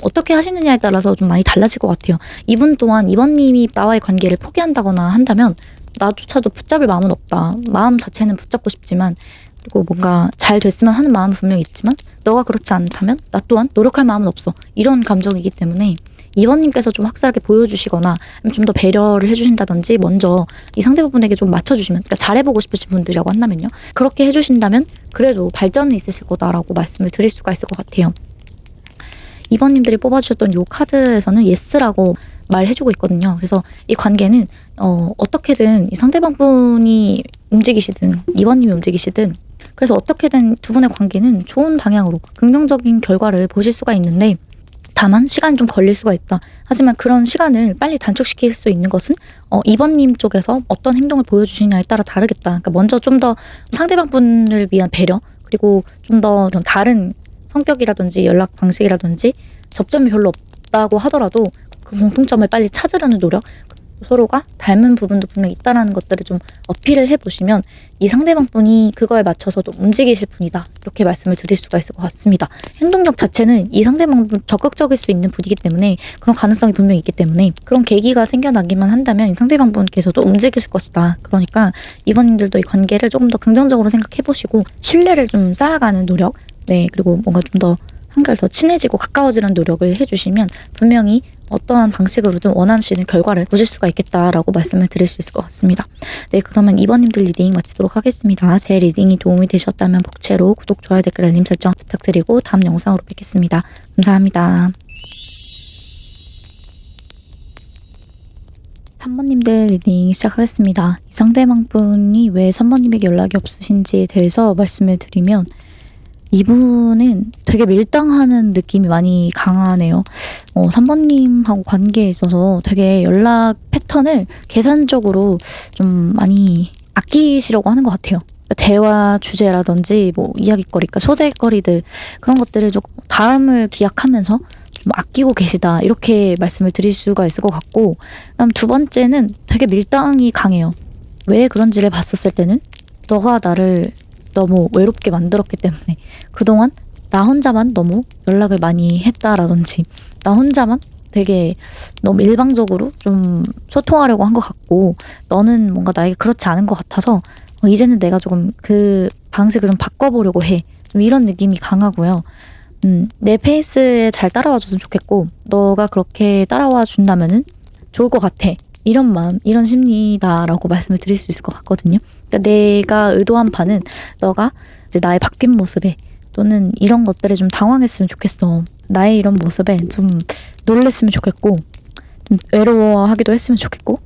Speaker 1: 어떻게 하시느냐에 따라서 좀 많이 달라질 것 같아요. 이분 또한 2번님이 나와의 관계를 포기한다거나 한다면 나조차도 붙잡을 마음은 없다. 마음 자체는 붙잡고 싶지만 그리고 뭔가 잘 됐으면 하는 마음은 분명히 있지만 너가 그렇지 않다면 나 또한 노력할 마음은 없어. 이런 감정이기 때문에 2번님께서 좀 확실하게 보여주시거나 좀 더 배려를 해주신다든지 먼저 이 상대분에게 좀 맞춰주시면 그러니까 잘해보고 싶으신 분들이라고 한다면요. 그렇게 해주신다면 그래도 발전은 있으실 거다라고 말씀을 드릴 수가 있을 것 같아요. 2번님들이 뽑아주셨던 요 카드에서는 예스라고 말해주고 있거든요. 그래서 이 관계는 어떻게든 이 상대방분이 움직이시든 2번님이 움직이시든 그래서 어떻게든 두 분의 관계는 좋은 방향으로 긍정적인 결과를 보실 수가 있는데 다만 시간이 좀 걸릴 수가 있다. 하지만 그런 시간을 빨리 단축시킬 수 있는 것은 2번님 쪽에서 어떤 행동을 보여주시냐에 따라 다르겠다. 그러니까 먼저 좀 더 상대방 분을 위한 배려, 그리고 좀 더 다른 성격이라든지 연락 방식이라든지 접점이 별로 없다고 하더라도 그 공통점을 빨리 찾으려는 노력, 서로가 닮은 부분도 분명히 있다라는 것들을 좀 어필을 해보시면 이 상대방 분이 그거에 맞춰서 좀 움직이실 분이다, 이렇게 말씀을 드릴 수가 있을 것 같습니다. 행동력 자체는 이 상대방 분 적극적일 수 있는 분이기 때문에, 그런 가능성이 분명히 있기 때문에 그런 계기가 생겨나기만 한다면 이 상대방 분께서도 움직이실 것이다. 그러니까 이번님들도 이 관계를 조금 더 긍정적으로 생각해보시고 신뢰를 좀 쌓아가는 노력, 그리고 뭔가 좀 더 한결 더 친해지고 가까워지는 노력을 해주시면 분명히 어떠한 방식으로든 원하시는 결과를 보실 수가 있겠다라고 말씀을 드릴 수 있을 것 같습니다. 그러면 2번님들 리딩 마치도록 하겠습니다. 제 리딩이 도움이 되셨다면 복채로 구독, 좋아요, 댓글, 알림 설정 부탁드리고 다음 영상으로 뵙겠습니다. 감사합니다. 3번님들 리딩 시작하겠습니다. 이 상대방 분이 왜 3번님에게 연락이 없으신지에 대해서 말씀을 드리면, 이분은 되게 밀당하는 느낌이 많이 강하네요. 3번님하고 관계에 있어서 되게 연락 패턴을 계산적으로 좀 많이 아끼시려고 하는 것 같아요. 대화 주제라든지 뭐 이야기거리, 그러니까 소재거리들, 그런 것들을 조금 다음을 기약하면서 좀 아끼고 계시다, 이렇게 말씀을 드릴 수가 있을 것 같고, 그다음 두 번째는 되게 밀당이 강해요. 왜 그런지를 봤었을 때는 너가 나를 너무 외롭게 만들었기 때문에 그동안 나 혼자만 너무 연락을 많이 했다라든지, 나 혼자만 되게 너무 일방적으로 좀 소통하려고 한 것 같고, 너는 뭔가 나에게 그렇지 않은 것 같아서 이제는 내가 조금 그 방식을 좀 바꿔보려고 해, 좀 이런 느낌이 강하고요. 내 페이스에 잘 따라와 줬으면 좋겠고, 너가 그렇게 따라와 준다면은 좋을 것 같아, 이런 마음, 이런 심리다라고 말씀을 드릴 수 있을 것 같거든요. 그러니까 내가 의도한 바는 너가 이제 나의 바뀐 모습에, 또는 이런 것들에 좀 당황했으면 좋겠어, 나의 이런 모습에 좀 놀랬으면 좋겠고, 좀 외로워하기도 했으면 좋겠고,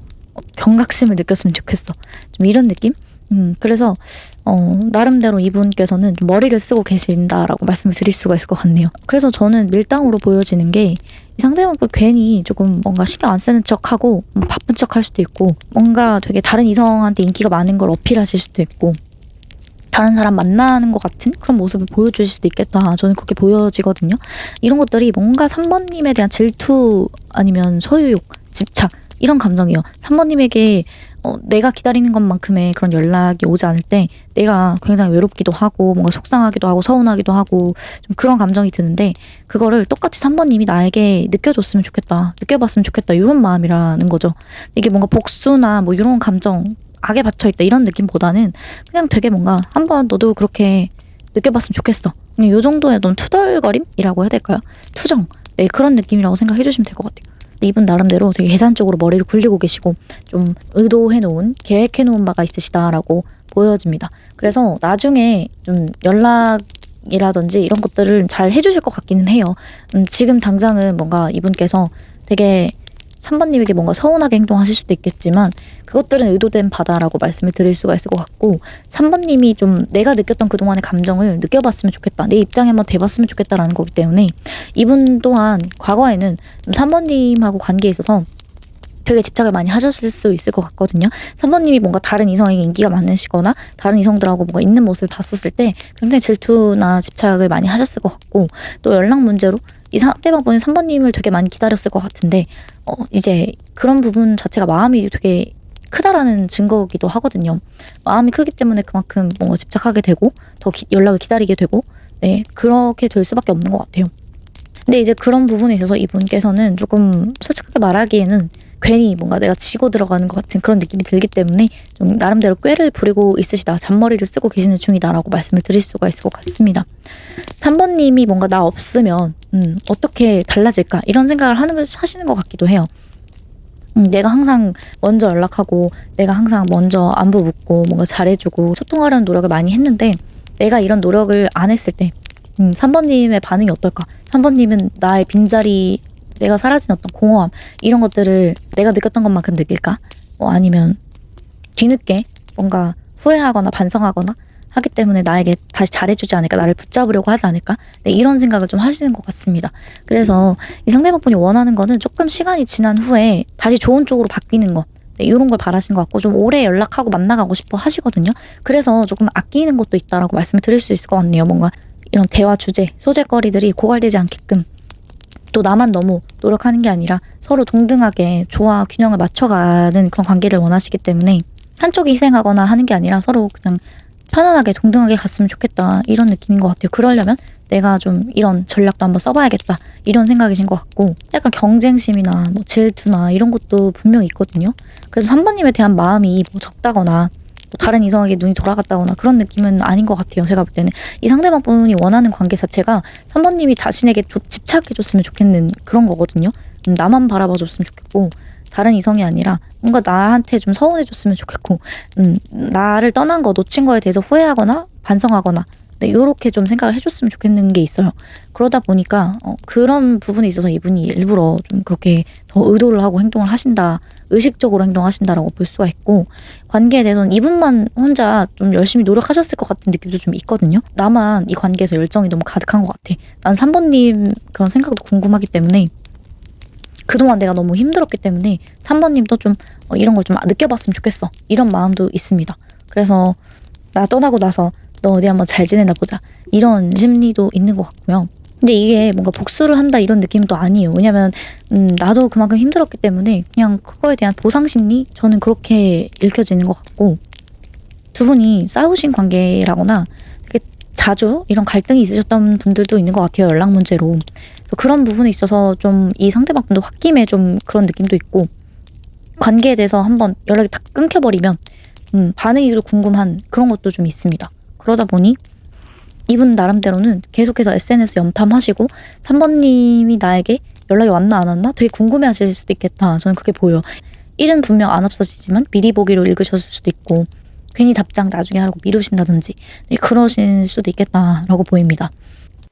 Speaker 1: 경각심을 느꼈으면 좋겠어, 좀 이런 느낌? 그래서 나름대로 이분께서는 좀 머리를 쓰고 계신다라고 말씀을 드릴 수가 있을 것 같네요. 그래서 저는 밀당으로 보여지는 게, 이 상대방도 괜히 조금 뭔가 신경 안 쓰는 척하고 바쁜 척 할 수도 있고, 뭔가 되게 다른 이성한테 인기가 많은 걸 어필하실 수도 있고, 다른 사람 만나는 것 같은 그런 모습을 보여주실 수도 있겠다, 저는 그렇게 보여지거든요. 이런 것들이 뭔가 3번님에 대한 질투, 아니면 소유욕, 집착, 이런 감정이요. 3번님에게 내가 기다리는 것만큼의 그런 연락이 오지 않을 때 내가 굉장히 외롭기도 하고, 뭔가 속상하기도 하고, 서운하기도 하고, 좀 그런 감정이 드는데, 그거를 똑같이 3번님이 나에게 느껴줬으면 좋겠다, 느껴봤으면 좋겠다, 이런 마음이라는 거죠. 이게 뭔가 복수나 뭐 이런 감정, 악에 받쳐있다, 이런 느낌보다는 그냥 되게 뭔가 한번 너도 그렇게 느껴봤으면 좋겠어, 그냥 요 정도의 좀 투덜거림이라고 해야 될까요? 투정, 그런 느낌이라고 생각해 주시면 될 것 같아요. 이분 나름대로 되게 계산적으로 머리를 굴리고 계시고, 좀 의도해놓은, 계획해놓은 바가 있으시다라고 보여집니다. 그래서 나중에 좀 연락이라든지 이런 것들을 잘 해주실 것 같기는 해요. 지금 당장은 뭔가 이분께서 되게 3번님에게 뭔가 서운하게 행동하실 수도 있겠지만, 그것들은 의도된 바다라고 말씀을 드릴 수가 있을 것 같고, 3번님이 좀 내가 느꼈던 그동안의 감정을 느껴봤으면 좋겠다, 내 입장에 한번 돼봤으면 좋겠다라는 거기 때문에, 이분 또한 과거에는 3번님하고 관계에 있어서 되게 집착을 많이 하셨을 수 있을 것 같거든요. 3번님이 뭔가 다른 이성에게 인기가 많으시거나 다른 이성들하고 뭔가 있는 모습을 봤었을 때 굉장히 질투나 집착을 많이 하셨을 것 같고, 또 연락 문제로 이 상대방분이 3번님을 되게 많이 기다렸을 것 같은데, 이제 그런 부분 자체가 마음이 되게 크다라는 증거이기도 하거든요. 마음이 크기 때문에 그만큼 뭔가 집착하게 되고, 더 연락을 기다리게 되고, 그렇게 될 수밖에 없는 것 같아요. 근데 이제 그런 부분에 있어서 이분께서는 조금 솔직하게 말하기에는 괜히 뭔가 내가 지고 들어가는 것 같은 그런 느낌이 들기 때문에 좀 나름대로 꾀를 부리고 있으시다, 잔머리를 쓰고 계시는 중이다라고 말씀을 드릴 수가 있을 것 같습니다. 3번님이 뭔가 나 없으면 어떻게 달라질까, 이런 생각을 하시는 것 같기도 해요. 내가 항상 먼저 연락하고, 내가 항상 먼저 안부 묻고 뭔가 잘해주고 소통하려는 노력을 많이 했는데, 내가 이런 노력을 안 했을 때 3번님의 반응이 어떨까? 3번님은 나의 빈자리, 내가 사라진 어떤 공허함, 이런 것들을 내가 느꼈던 것만큼 느낄까? 아니면 뒤늦게 뭔가 후회하거나 반성하거나 하기 때문에 나에게 다시 잘해주지 않을까, 나를 붙잡으려고 하지 않을까, 네, 이런 생각을 좀 하시는 것 같습니다. 그래서 이 상대방분이 원하는 거는 조금 시간이 지난 후에 다시 좋은 쪽으로 바뀌는 것, 네, 이런 걸 바라시는 것 같고, 좀 오래 연락하고 만나가고 싶어 하시거든요. 그래서 조금 아끼는 것도 있다라고 말씀을 드릴 수 있을 것 같네요. 뭔가 이런 대화 주제, 소재거리들이 고갈되지 않게끔, 또 나만 너무 노력하는 게 아니라 서로 동등하게 조화 균형을 맞춰가는 그런 관계를 원하시기 때문에 한쪽이 희생하거나 하는 게 아니라 서로 그냥 편안하게 동등하게 갔으면 좋겠다, 이런 느낌인 것 같아요. 그러려면 내가 좀 이런 전략도 한번 써봐야겠다, 이런 생각이신 것 같고, 약간 경쟁심이나 뭐 질투나 이런 것도 분명히 있거든요. 그래서 3번님에 대한 마음이 뭐 적다거나 다른 이성에게 눈이 돌아갔다거나 그런 느낌은 아닌 것 같아요. 제가 볼 때는 이 상대방 분이 원하는 관계 자체가 3번님이 자신에게 집착해줬으면 좋겠는 그런 거거든요. 나만 바라봐줬으면 좋겠고, 다른 이성이 아니라 뭔가 나한테 좀 서운해줬으면 좋겠고, 나를 떠난 거, 놓친 거에 대해서 후회하거나 반성하거나, 네, 이렇게 좀 생각을 해줬으면 좋겠는 게 있어요. 그러다 보니까 그런 부분에 있어서 이분이 일부러 좀 그렇게 더 의도를 하고 행동을 하신다, 의식적으로 행동하신다라고 볼 수가 있고, 관계에 대해서는 이분만 혼자 좀 열심히 노력하셨을 것 같은 느낌도 좀 있거든요. 나만 이 관계에서 열정이 너무 가득한 것 같아. 난 3번님 그런 생각도 궁금하기 때문에, 그동안 내가 너무 힘들었기 때문에 3번님도 좀 이런 걸 좀 느껴봤으면 좋겠어, 이런 마음도 있습니다. 그래서 나 떠나고 나서 너 어디 한번 잘 지내나 보자, 이런 심리도 있는 것 같고요. 근데 이게 뭔가 복수를 한다 이런 느낌도 아니에요. 왜냐면 나도 그만큼 힘들었기 때문에 그냥 그거에 대한 보상 심리, 저는 그렇게 읽혀지는 것 같고, 두 분이 싸우신 관계라거나 되게 자주 이런 갈등이 있으셨던 분들도 있는 것 같아요. 연락 문제로. 그래서 그런 부분에 있어서 좀 이 상대방 분도 홧김에 좀 그런 느낌도 있고, 관계에 대해서 한번 연락이 딱 끊겨버리면 반응이 또 궁금한 그런 것도 좀 있습니다. 그러다 보니 이분 나름대로는 계속해서 SNS 염탐하시고 3번님이 나에게 연락이 왔나 안 왔나 되게 궁금해하실 수도 있겠다, 저는 그렇게 보여요. 일은 분명 안 없어지지만 미리 보기로 읽으셨을 수도 있고, 괜히 답장 나중에 하라고 미루신다든지, 네, 그러실 수도 있겠다라고 보입니다.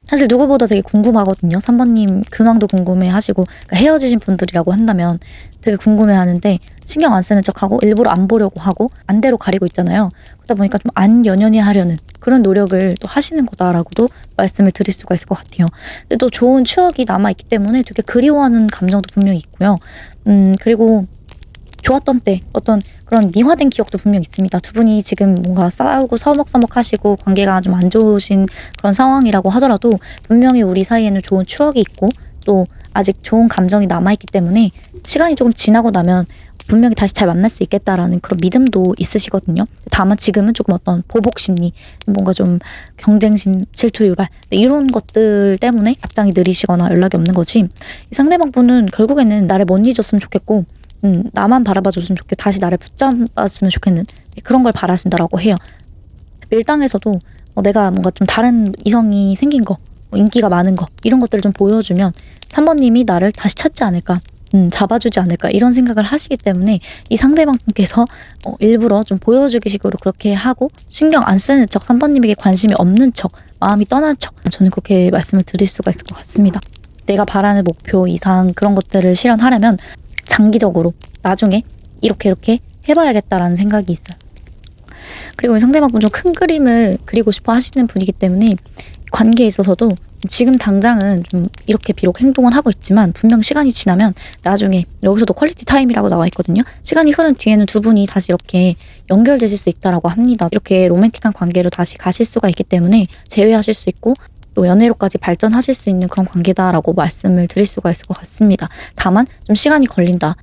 Speaker 1: 사실 누구보다 되게 궁금하거든요. 3번님 근황도 궁금해하시고, 그러니까 헤어지신 분들이라고 한다면 되게 궁금해하는데 신경 안 쓰는 척하고 일부러 안 보려고 하고 안대로 가리고 있잖아요. 그러다 보니까 좀 안 연연해 하려는 그런 노력을 또 하시는 거다라고도 말씀을 드릴 수가 있을 것 같아요. 근데 또 좋은 추억이 남아있기 때문에 되게 그리워하는 감정도 분명히 있고요. 그리고 좋았던 때 어떤 그런 미화된 기억도 분명 있습니다. 두 분이 지금 뭔가 싸우고 서먹서먹 하시고 관계가 좀 안 좋으신 그런 상황이라고 하더라도 분명히 우리 사이에는 좋은 추억이 있고, 또 아직 좋은 감정이 남아있기 때문에 시간이 조금 지나고 나면 분명히 다시 잘 만날 수 있겠다라는 그런 믿음도 있으시거든요. 다만 지금은 조금 어떤 보복 심리, 뭔가 좀 경쟁심, 질투 유발, 이런 것들 때문에 답장이 느리시거나 연락이 없는 거지, 이 상대방 분은 결국에는 나를 못 잊었으면 좋겠고, 나만 바라봐줬으면 좋겠고, 다시 나를 붙잡았으면 좋겠는 그런 걸 바라신다라고 해요. 밀당에서도 내가 뭔가 좀 다른 이성이 생긴 거, 인기가 많은 거, 이런 것들을 좀 보여주면 3번님이 나를 다시 찾지 않을까, 잡아주지 않을까, 이런 생각을 하시기 때문에 이 상대방분께서 일부러 좀 보여주기 식으로 그렇게 하고, 신경 안 쓰는 척, 3번님에게 관심이 없는 척, 마음이 떠난 척, 저는 그렇게 말씀을 드릴 수가 있을 것 같습니다. 내가 바라는 목표 이상 그런 것들을 실현하려면 장기적으로 나중에 이렇게 해봐야겠다라는 생각이 있어요. 그리고 상대방분 좀 큰 그림을 그리고 싶어 하시는 분이기 때문에 관계에 있어서도 지금 당장은 좀 이렇게 비록 행동은 하고 있지만 분명 시간이 지나면 나중에, 여기서도 퀄리티 타임이라고 나와 있거든요. 시간이 흐른 뒤에는 두 분이 다시 이렇게 연결되실 수 있다라고 합니다. 이렇게 로맨틱한 관계로 다시 가실 수가 있기 때문에 재회하실 수 있고, 또 연애로까지 발전하실 수 있는 그런 관계다라고 말씀을 드릴 수가 있을 것 같습니다. 다만 좀 시간이 걸린다.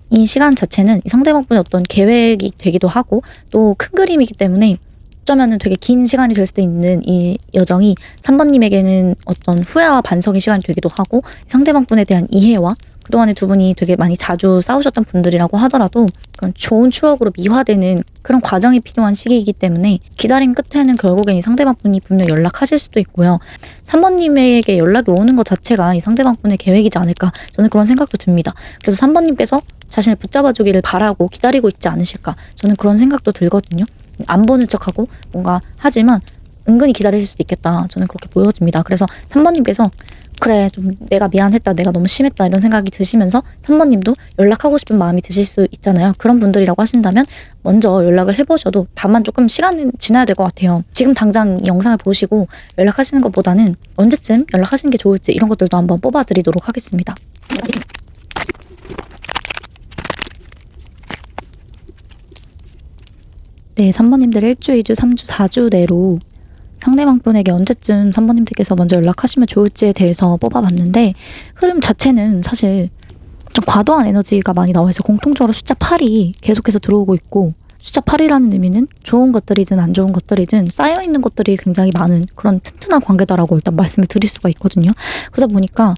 Speaker 1: 이 시간 자체는 이 상대방분의 어떤 계획이 되기도 하고, 또 큰 그림이기 때문에 어쩌면은 되게 긴 시간이 될 수도 있는 이 여정이 3번님에게는 어떤 후회와 반성의 시간이 되기도 하고, 상대방분에 대한 이해와 그동안에 두 분이 되게 많이 자주 싸우셨던 분들이라고 하더라도 그런 좋은 추억으로 미화되는 그런 과정이 필요한 시기이기 때문에, 기다림 끝에는 결국엔 이 상대방분이 분명 연락하실 수도 있고요. 3번님에게 연락이 오는 것 자체가 이 상대방분의 계획이지 않을까, 저는 그런 생각도 듭니다. 그래서 3번님께서 자신을 붙잡아주기를 바라고 기다리고 있지 않으실까, 저는 그런 생각도 들거든요. 안 보는 척하고 뭔가 하지만 은근히 기다리실 수도 있겠다, 저는 그렇게 보여집니다. 그래서 3번님께서 그래, 좀 내가 미안했다, 내가 너무 심했다 이런 생각이 드시면서 3번님도 연락하고 싶은 마음이 드실 수 있잖아요. 그런 분들이라고 하신다면 먼저 연락을 해보셔도, 다만 조금 시간이 지나야 될 것 같아요. 지금 당장 이 영상을 보시고 연락하시는 것보다는 언제쯤 연락하시는 게 좋을지 이런 것들도 한번 뽑아드리도록 하겠습니다. 네, 3번님들 1주, 2주, 3주, 4주 내로 상대방 분에게 언제쯤 3번님들께서 먼저 연락하시면 좋을지에 대해서 뽑아봤는데, 흐름 자체는 사실 좀 과도한 에너지가 많이 나와 있어요. 공통적으로 숫자 8이 계속해서 들어오고 있고, 숫자 8이라는 의미는 좋은 것들이든 안 좋은 것들이든 쌓여있는 것들이 굉장히 많은 그런 튼튼한 관계다라고 일단 말씀을 드릴 수가 있거든요. 그러다 보니까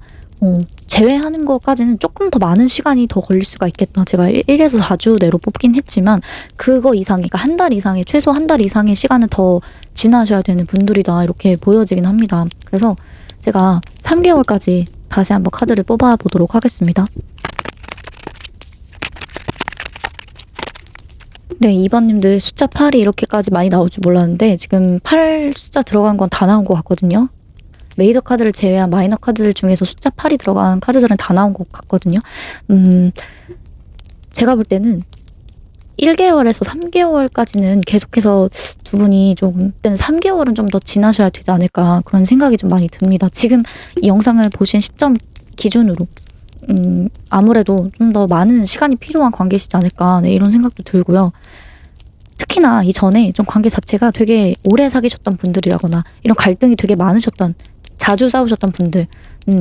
Speaker 1: 제외하는 것까지는 조금 더 많은 시간이 더 걸릴 수가 있겠다. 제가 1에서 4주 내로 뽑긴 했지만 그거 이상이, 그러니까 한 달 이상의, 최소 한 달 이상의 시간을 더 지나셔야 되는 분들이다 이렇게 보여지긴 합니다. 그래서 제가 3개월까지 다시 한번 카드를 뽑아보도록 하겠습니다. 네, 2번님들 숫자 8이 이렇게까지 많이 나올 줄 몰랐는데 지금 8 숫자 들어간 건 다 나온 것 같거든요. 메이저 카드를 제외한 마이너 카드들 중에서 숫자 8이 들어간 카드들은 다 나온 것 같거든요. 제가 볼 때는 1개월에서 3개월까지는 계속해서 두 분이 조금, 그때는 3개월은 좀 더 지나셔야 되지 않을까 그런 생각이 좀 많이 듭니다. 지금 이 영상을 보신 시점 기준으로 아무래도 좀 더 많은 시간이 필요한 관계시지 않을까, 네, 이런 생각도 들고요. 특히나 이전에 좀 관계 자체가 되게 오래 사귀셨던 분들이라거나 이런 갈등이 되게 많으셨던, 자주 싸우셨던 분들,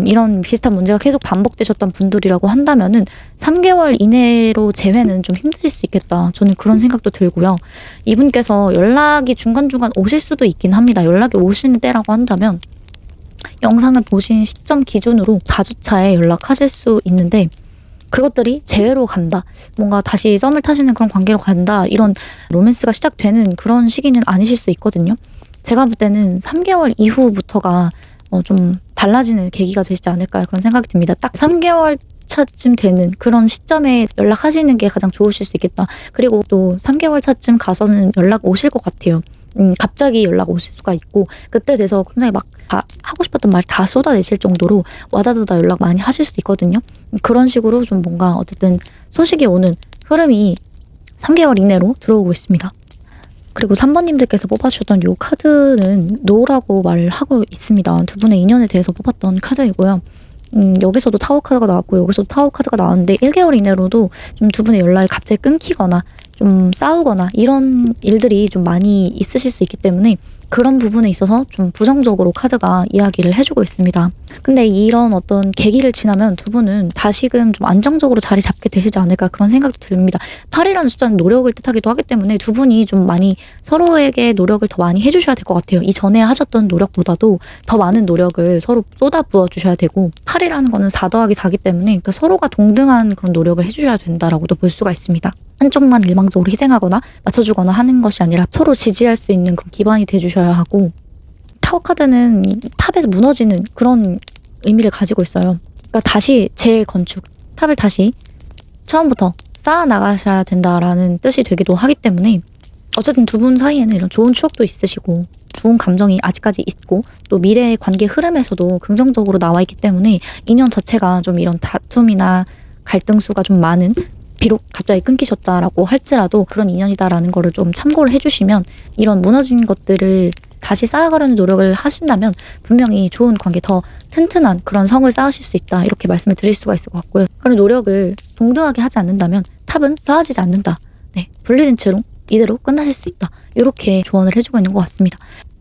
Speaker 1: 이런 비슷한 문제가 계속 반복되셨던 분들이라고 한다면은 3개월 이내로 재회는 좀 힘드실 수 있겠다. 저는 그런 생각도 들고요. 이분께서 연락이 중간중간 오실 수도 있긴 합니다. 연락이 오시는 때라고 한다면 영상을 보신 시점 기준으로 4주차에 연락하실 수 있는데, 그것들이 재회로 간다, 뭔가 다시 썸을 타시는 그런 관계로 간다, 이런 로맨스가 시작되는 그런 시기는 아니실 수 있거든요. 제가 볼 때는 3개월 이후부터가 좀 달라지는 계기가 되시지 않을까 그런 생각이 듭니다. 딱 3개월 차쯤 되는 그런 시점에 연락하시는 게 가장 좋으실 수 있겠다. 그리고 또 3개월 차쯤 가서는 연락 오실 것 같아요. 갑자기 연락 오실 수가 있고, 그때 돼서 굉장히 막 다 하고 싶었던 말 다 쏟아내실 정도로 와다다다 연락 많이 하실 수도 있거든요. 그런 식으로 좀 뭔가 어쨌든 소식이 오는 흐름이 3개월 이내로 들어오고 있습니다. 그리고 3번님들께서 뽑아주셨던 이 카드는 노라고 말을 하고 있습니다. 두 분의 인연에 대해서 뽑았던 카드이고요. 여기서도 타워 카드가 나왔고 여기서도 타워 카드가 나왔는데 1개월 이내로도 좀 두 분의 연락이 갑자기 끊기거나 좀 싸우거나 이런 일들이 좀 많이 있으실 수 있기 때문에 그런 부분에 있어서 좀 부정적으로 카드가 이야기를 해주고 있습니다. 근데 이런 어떤 계기를 지나면 두 분은 다시금 좀 안정적으로 자리 잡게 되시지 않을까 그런 생각도 듭니다. 8이라는 숫자는 노력을 뜻하기도 하기 때문에 두 분이 좀 많이 서로에게 노력을 더 많이 해주셔야 될 것 같아요. 이전에 하셨던 노력보다도 더 많은 노력을 서로 쏟아부어 주셔야 되고, 8이라는 거는 4 더하기 4기 때문에 그러니까 서로가 동등한 그런 노력을 해주셔야 된다라고도 볼 수가 있습니다. 한쪽만 일방적으로 희생하거나 맞춰주거나 하는 것이 아니라 서로 지지할 수 있는 그런 기반이 돼주셔야 하고, 타워 카드는 탑에서 무너지는 그런 의미를 가지고 있어요. 그러니까 다시 재건축, 탑을 다시 처음부터 쌓아 나가셔야 된다라는 뜻이 되기도 하기 때문에 어쨌든 두 분 사이에는 이런 좋은 추억도 있으시고 좋은 감정이 아직까지 있고 또 미래의 관계 흐름에서도 긍정적으로 나와 있기 때문에 인연 자체가 좀 이런 다툼이나 갈등 수가 좀 많은, 비록 갑자기 끊기셨다라고 할지라도 그런 인연이다라는 거를 좀 참고를 해주시면, 이런 무너진 것들을 다시 쌓아가려는 노력을 하신다면 분명히 좋은 관계, 더 튼튼한 그런 성을 쌓으실 수 있다, 이렇게 말씀을 드릴 수가 있을 것 같고요. 그런 노력을 동등하게 하지 않는다면 탑은 쌓아지지 않는다. 네, 분리된 채로 이대로 끝나실 수 있다. 이렇게 조언을 해주고 있는 것 같습니다.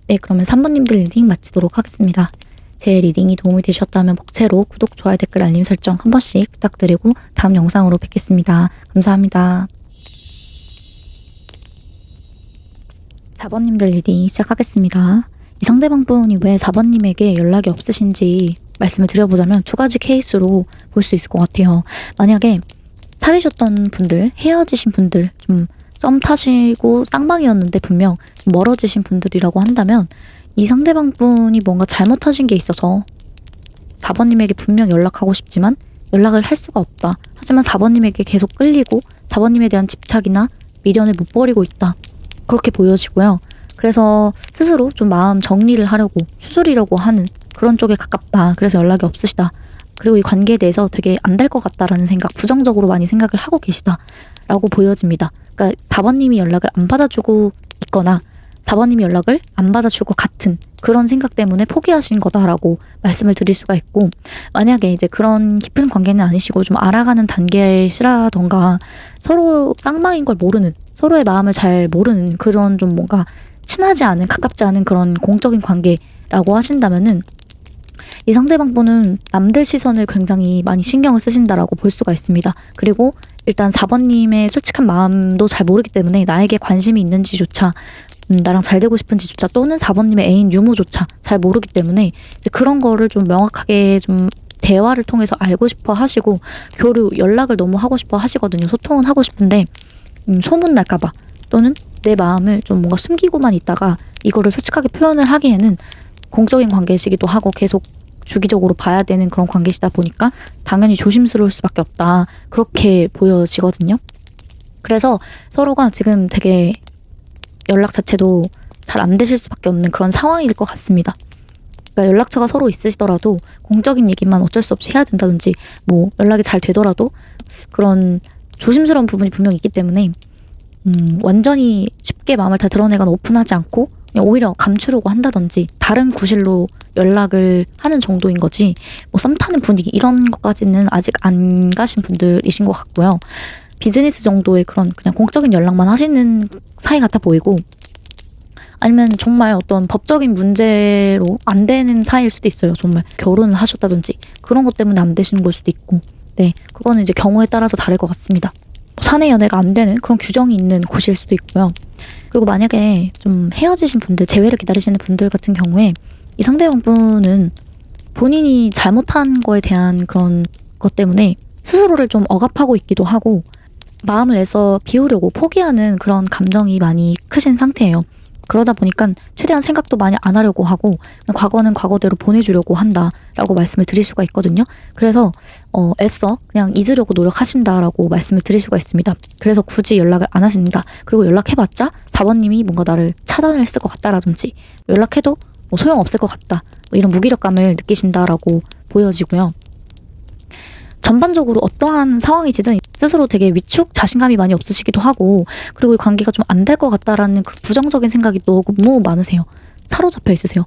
Speaker 1: 네, 그러면 3번님들 리딩 마치도록 하겠습니다. 제 리딩이 도움이 되셨다면 복채로 구독, 좋아요, 댓글, 알림 설정 한 번씩 부탁드리고 다음 영상으로 뵙겠습니다. 감사합니다. 4번님들 리딩 시작하겠습니다. 이 상대방분이 왜 4번님에게 연락이 없으신지 말씀을 드려보자면 두 가지 케이스로 볼 수 있을 것 같아요. 만약에 사귀셨던 분들, 헤어지신 분들, 좀 썸 타시고 쌍방이었는데 분명 좀 멀어지신 분들이라고 한다면 이 상대방분이 뭔가 잘못하신 게 있어서 4번님에게 분명 연락하고 싶지만 연락을 할 수가 없다. 하지만 4번님에게 계속 끌리고 4번님에 대한 집착이나 미련을 못 버리고 있다. 그렇게 보여지고요. 그래서 스스로 좀 마음 정리를 하려고 추스리려고 하는 그런 쪽에 가깝다. 그래서 연락이 없으시다. 그리고 이 관계에 대해서 되게 안 될 것 같다라는 생각, 부정적으로 많이 생각을 하고 계시다라고 보여집니다. 그러니까 4번님이 연락을 안 받아주고 있거나 4번님이 연락을 안 받아줄 것 같은 그런 생각 때문에 포기하신 거다라고 말씀을 드릴 수가 있고, 만약에 이제 그런 깊은 관계는 아니시고 좀 알아가는 단계시라던가 서로 쌍방인 걸 모르는, 서로의 마음을 잘 모르는 그런 좀 뭔가 친하지 않은, 가깝지 않은 그런 공적인 관계라고 하신다면은 이 상대방분은 남들 시선을 굉장히 많이 신경을 쓰신다라고 볼 수가 있습니다. 그리고 일단 4번님의 솔직한 마음도 잘 모르기 때문에 나에게 관심이 있는지조차 나랑 잘 되고 싶은지조차 또는 4번님의 애인 유무조차 잘 모르기 때문에 이제 그런 거를 좀 명확하게 좀 대화를 통해서 알고 싶어 하시고 교류, 연락을 너무 하고 싶어 하시거든요. 소통은 하고 싶은데 소문 날까봐 또는 내 마음을 좀 뭔가 숨기고만 있다가 이거를 솔직하게 표현을 하기에는 공적인 관계시기도 하고 계속 주기적으로 봐야 되는 그런 관계시다 보니까 당연히 조심스러울 수밖에 없다. 그렇게 보여지거든요. 그래서 서로가 지금 되게 연락 자체도 잘 안 되실 수밖에 없는 그런 상황일 것 같습니다. 그러니까 연락처가 서로 있으시더라도 공적인 얘기만 어쩔 수 없이 해야 된다든지 뭐 연락이 잘 되더라도 그런 조심스러운 부분이 분명히 있기 때문에 완전히 쉽게 마음을 다 드러내거나 오픈하지 않고 그냥 오히려 감추려고 한다든지 다른 구실로 연락을 하는 정도인 거지 뭐 썸 타는 분위기 이런 것까지는 아직 안 가신 분들이신 것 같고요. 비즈니스 정도의 그런 그냥 공적인 연락만 하시는 사이 같아 보이고, 아니면 정말 어떤 법적인 문제로 안 되는 사이일 수도 있어요. 정말 결혼을 하셨다든지 그런 것 때문에 안 되시는 걸 수도 있고, 네, 그거는 이제 경우에 따라서 다를 것 같습니다. 사내 연애가 안 되는 그런 규정이 있는 곳일 수도 있고요. 그리고 만약에 좀 헤어지신 분들, 재회를 기다리시는 분들 같은 경우에 이 상대방분은 본인이 잘못한 거에 대한 그런 것 때문에 스스로를 좀 억압하고 있기도 하고 마음을 내서 비우려고 포기하는 그런 감정이 많이 크신 상태예요. 그러다 보니까 최대한 생각도 많이 안 하려고 하고 과거는 과거대로 보내주려고 한다라고 말씀을 드릴 수가 있거든요. 그래서 애써 그냥 잊으려고 노력하신다라고 말씀을 드릴 수가 있습니다. 그래서 굳이 연락을 안 하신다. 그리고 연락해봤자 4번님이 뭔가 나를 차단을 했을 것 같다라든지 연락해도 뭐 소용없을 것 같다. 뭐 이런 무기력감을 느끼신다라고 보여지고요. 전반적으로 어떠한 상황이지든 스스로 되게 위축, 자신감이 많이 없으시기도 하고 그리고 이 관계가 좀 안 될 것 같다라는 그 부정적인 생각이 너무 많으세요. 사로잡혀 있으세요.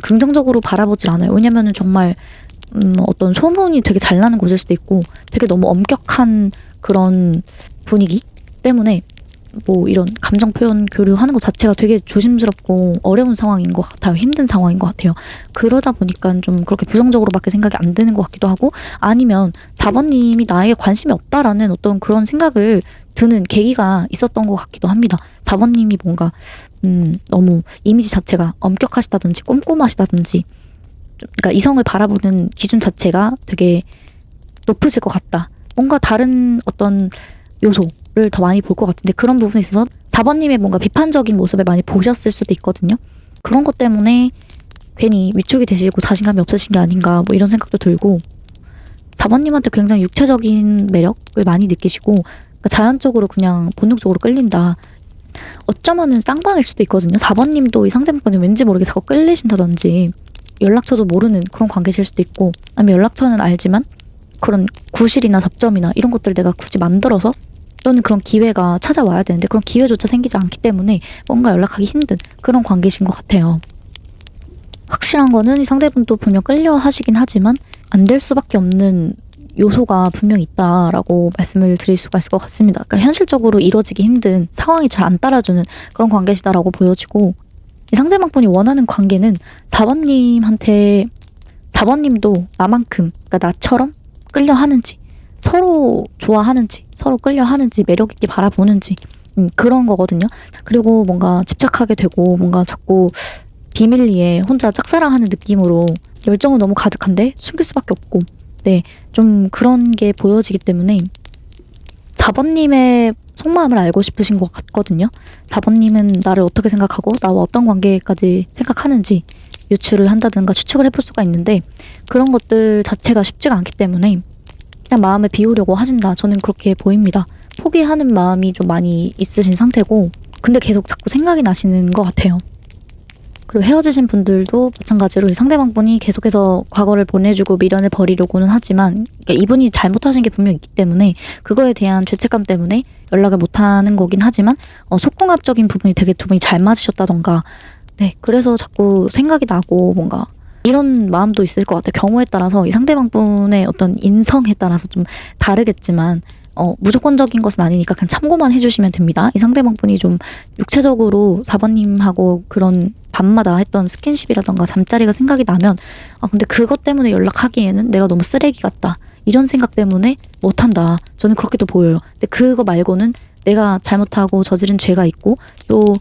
Speaker 1: 긍정적으로 바라보질 않아요. 왜냐면은 정말 어떤 소문이 되게 잘 나는 곳일 수도 있고 되게 너무 엄격한 그런 분위기 때문에 뭐 이런 감정 표현 교류하는 것 자체가 되게 조심스럽고 어려운 상황인 것 같아요. 힘든 상황인 것 같아요. 그러다 보니까 좀 그렇게 부정적으로밖에 생각이 안 드는 것 같기도 하고 아니면 4번님이 나에게 관심이 없다라는 어떤 그런 생각을 드는 계기가 있었던 것 같기도 합니다. 4번님이 뭔가 너무 이미지 자체가 엄격하시다든지 꼼꼼하시다든지 그러니까 이성을 바라보는 기준 자체가 되게 높으실 것 같다. 뭔가 다른 어떤 요소를 더 많이 볼 것 같은데 그런 부분에 있어서 4번님의 뭔가 비판적인 모습을 많이 보셨을 수도 있거든요. 그런 것 때문에 괜히 위축이 되시고 자신감이 없으신 게 아닌가 뭐 이런 생각도 들고 4번님한테 굉장히 육체적인 매력을 많이 느끼시고 그러니까 자연적으로 그냥 본능적으로 끌린다. 어쩌면은 쌍방일 수도 있거든요. 4번님도 이 상대방이 왠지 모르게 자꾸 끌리신다든지 연락처도 모르는 그런 관계실 수도 있고 아니면 연락처는 알지만 그런 구실이나 접점이나 이런 것들 내가 굳이 만들어서 또는 그런 기회가 찾아와야 되는데 그런 기회조차 생기지 않기 때문에 뭔가 연락하기 힘든 그런 관계신 것 같아요. 확실한 거는 이 상대분도 분명 끌려 하시긴 하지만 안 될 수밖에 없는 요소가 분명히 있다라고 말씀을 드릴 수가 있을 것 같습니다. 그러니까 현실적으로 이루어지기 힘든 상황이 잘 안 따라주는 그런 관계시다라고 보여지고 이 상대방분이 원하는 관계는 4번님한테 4번님도 나만큼 그러니까 나처럼 끌려 하는지 서로 좋아하는지 서로 끌려 하는지 매력 있게 바라보는지 그런 거거든요. 그리고 뭔가 집착하게 되고 뭔가 자꾸 비밀리에 혼자 짝사랑하는 느낌으로 열정은 너무 가득한데 숨길 수밖에 없고 네, 좀 그런 게 보여지기 때문에 4번님의 속마음을 알고 싶으신 것 같거든요. 4번님은 나를 어떻게 생각하고 나와 어떤 관계까지 생각하는지 유추를 한다든가 추측을 해볼 수가 있는데 그런 것들 자체가 쉽지가 않기 때문에 그냥 마음을 비우려고 하신다. 저는 그렇게 보입니다. 포기하는 마음이 좀 많이 있으신 상태고 근데 계속 자꾸 생각이 나시는 것 같아요. 그리고 헤어지신 분들도 마찬가지로 상대방분이 계속해서 과거를 보내주고 미련을 버리려고는 하지만 그러니까 이분이 잘못하신 게 분명히 있기 때문에 그거에 대한 죄책감 때문에 연락을 못하는 거긴 하지만 속궁합적인 부분이 되게 두 분이 잘 맞으셨다던가 네 그래서 자꾸 생각이 나고 뭔가 이런 마음도 있을 것 같아요. 경우에 따라서 이 상대방분의 어떤 인성에 따라서 좀 다르겠지만 무조건적인 것은 아니니까 그냥 참고만 해주시면 됩니다. 이 상대방분이 좀 육체적으로 4번님하고 그런 밤마다 했던 스킨십이라던가 잠자리가 생각이 나면 근데 그것 때문에 연락하기에는 내가 너무 쓰레기 같다. 이런 생각 때문에 못한다. 저는 그렇게도 보여요. 근데 그거 말고는 내가 잘못하고 저지른 죄가 있고 또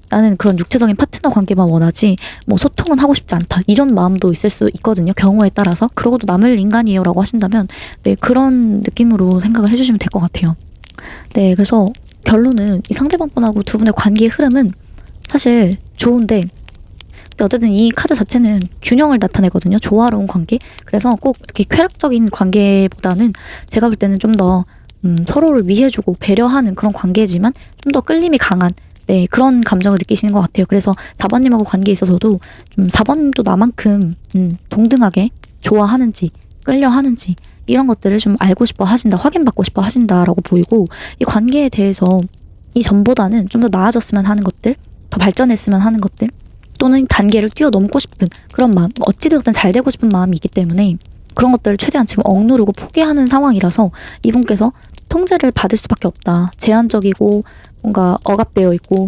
Speaker 1: 나는 그런 육체적인 파트너 관계만 원하지 뭐 소통은 하고 싶지 않다. 이런 마음도 있을 수 있거든요. 경우에 따라서. 그러고도 남을 인간이에요 라고 하신다면 네 그런 느낌으로 생각을 해주시면 될 것 같아요. 네 그래서 결론은 이 상대방분하고 두 분의 관계의 흐름은 사실 좋은데 근데 어쨌든 이 카드 자체는 균형을 나타내거든요. 조화로운 관계. 그래서 꼭 이렇게 쾌락적인 관계보다는 제가 볼 때는 좀 더 서로를 위해주고 배려하는 그런 관계지만 좀 더 끌림이 강한 네, 그런 감정을 느끼시는 것 같아요. 그래서 4번님하고 관계에 있어서도 좀 4번님도 나만큼 동등하게 좋아하는지 끌려하는지 이런 것들을 좀 알고 싶어 하신다, 확인받고 싶어 하신다라고 보이고 이 관계에 대해서 이전보다는 좀 더 나아졌으면 하는 것들, 더 발전했으면 하는 것들 또는 단계를 뛰어넘고 싶은 그런 마음, 어찌되었든 잘 되고 싶은 마음이 있기 때문에 그런 것들을 최대한 지금 억누르고 포기하는 상황이라서 이분께서 통제를 받을 수밖에 없다. 제한적이고 뭔가 억압되어 있고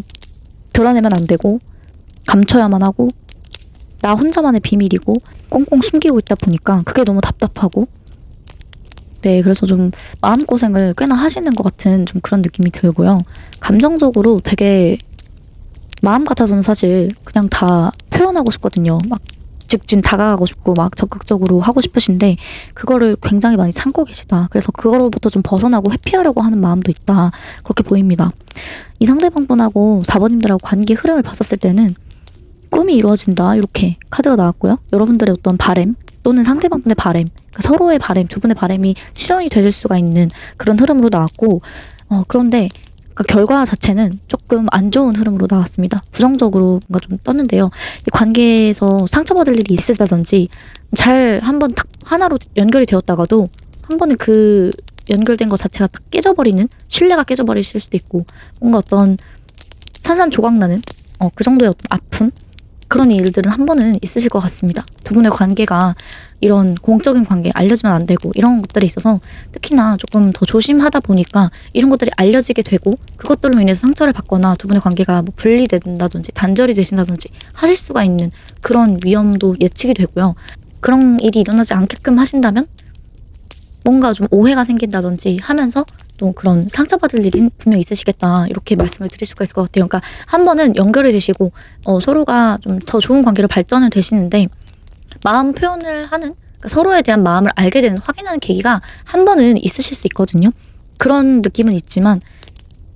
Speaker 1: 드러내면 안 되고 감춰야만 하고 나 혼자만의 비밀이고 꽁꽁 숨기고 있다 보니까 그게 너무 답답하고 네 그래서 좀 마음고생을 꽤나 하시는 것 같은 좀 그런 느낌이 들고요. 감정적으로 되게 마음 같아서는 사실 그냥 다 표현하고 싶거든요. 막 직진 다가가고 싶고 막 적극적으로 하고 싶으신데 그거를 굉장히 많이 참고 계시다. 그래서 그거로부터 좀 벗어나고 회피하려고 하는 마음도 있다. 그렇게 보입니다. 이 상대방분하고 4번님들하고 관계 흐름을 봤었을 때는 꿈이 이루어진다. 이렇게 카드가 나왔고요. 여러분들의 어떤 바램 또는 상대방분의 바램 그러니까 서로의 바램, 두 분의 바램이 실현이 될 수가 있는 그런 흐름으로 나왔고 그런데 그러니까 결과 자체는 조금 안 좋은 흐름으로 나왔습니다. 부정적으로 뭔가 좀 떴는데요. 이 관계에서 상처받을 일이 있으다든지 잘 한번 딱 하나로 연결이 되었다가도 한 번은 그 연결된 것 자체가 딱 깨져버리는 신뢰가 깨져버리실 수도 있고 뭔가 어떤 산산조각나는 그 정도의 어떤 아픔 그런 일들은 한 번은 있으실 것 같습니다. 두 분의 관계가 이런 공적인 관계 알려지면 안 되고 이런 것들에 있어서 특히나 조금 더 조심하다 보니까 이런 것들이 알려지게 되고 그것들로 인해서 상처를 받거나 두 분의 관계가 뭐 분리된다든지 단절이 되신다든지 하실 수가 있는 그런 위험도 예측이 되고요. 그런 일이 일어나지 않게끔 하신다면 뭔가 좀 오해가 생긴다든지 하면서 또 그런 상처받을 일이 분명 있으시겠다 이렇게 말씀을 드릴 수가 있을 것 같아요. 그러니까 한 번은 연결이 되시고 서로가 좀 더 좋은 관계로 발전을 되시는데 마음 표현을 하는 그러니까 서로에 대한 마음을 알게 되는 확인하는 계기가 한 번은 있으실 수 있거든요. 그런 느낌은 있지만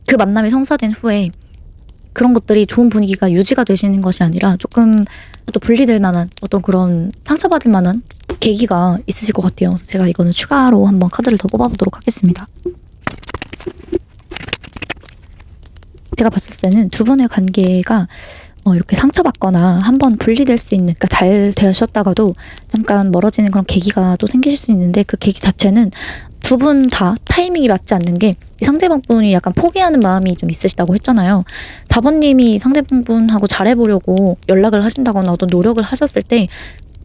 Speaker 1: 그 만남이 성사된 후에 그런 것들이 좋은 분위기가 유지가 되시는 것이 아니라 조금 또 분리될 만한 어떤 그런 상처받을 만한 계기가 있으실 것 같아요. 제가 이거는 추가로 한번 카드를 더 뽑아보도록 하겠습니다. 제가 봤을 때는 두 분의 관계가 이렇게 상처받거나 한번 분리될 수 있는 그러니까 잘 되셨다가도 잠깐 멀어지는 그런 계기가 또 생기실 수 있는데 그 계기 자체는 두 분 다 타이밍이 맞지 않는 게 이 상대방분이 약간 포기하는 마음이 좀 있으시다고 했잖아요. 4번님이 상대방분하고 잘해보려고 연락을 하신다거나 어떤 노력을 하셨을 때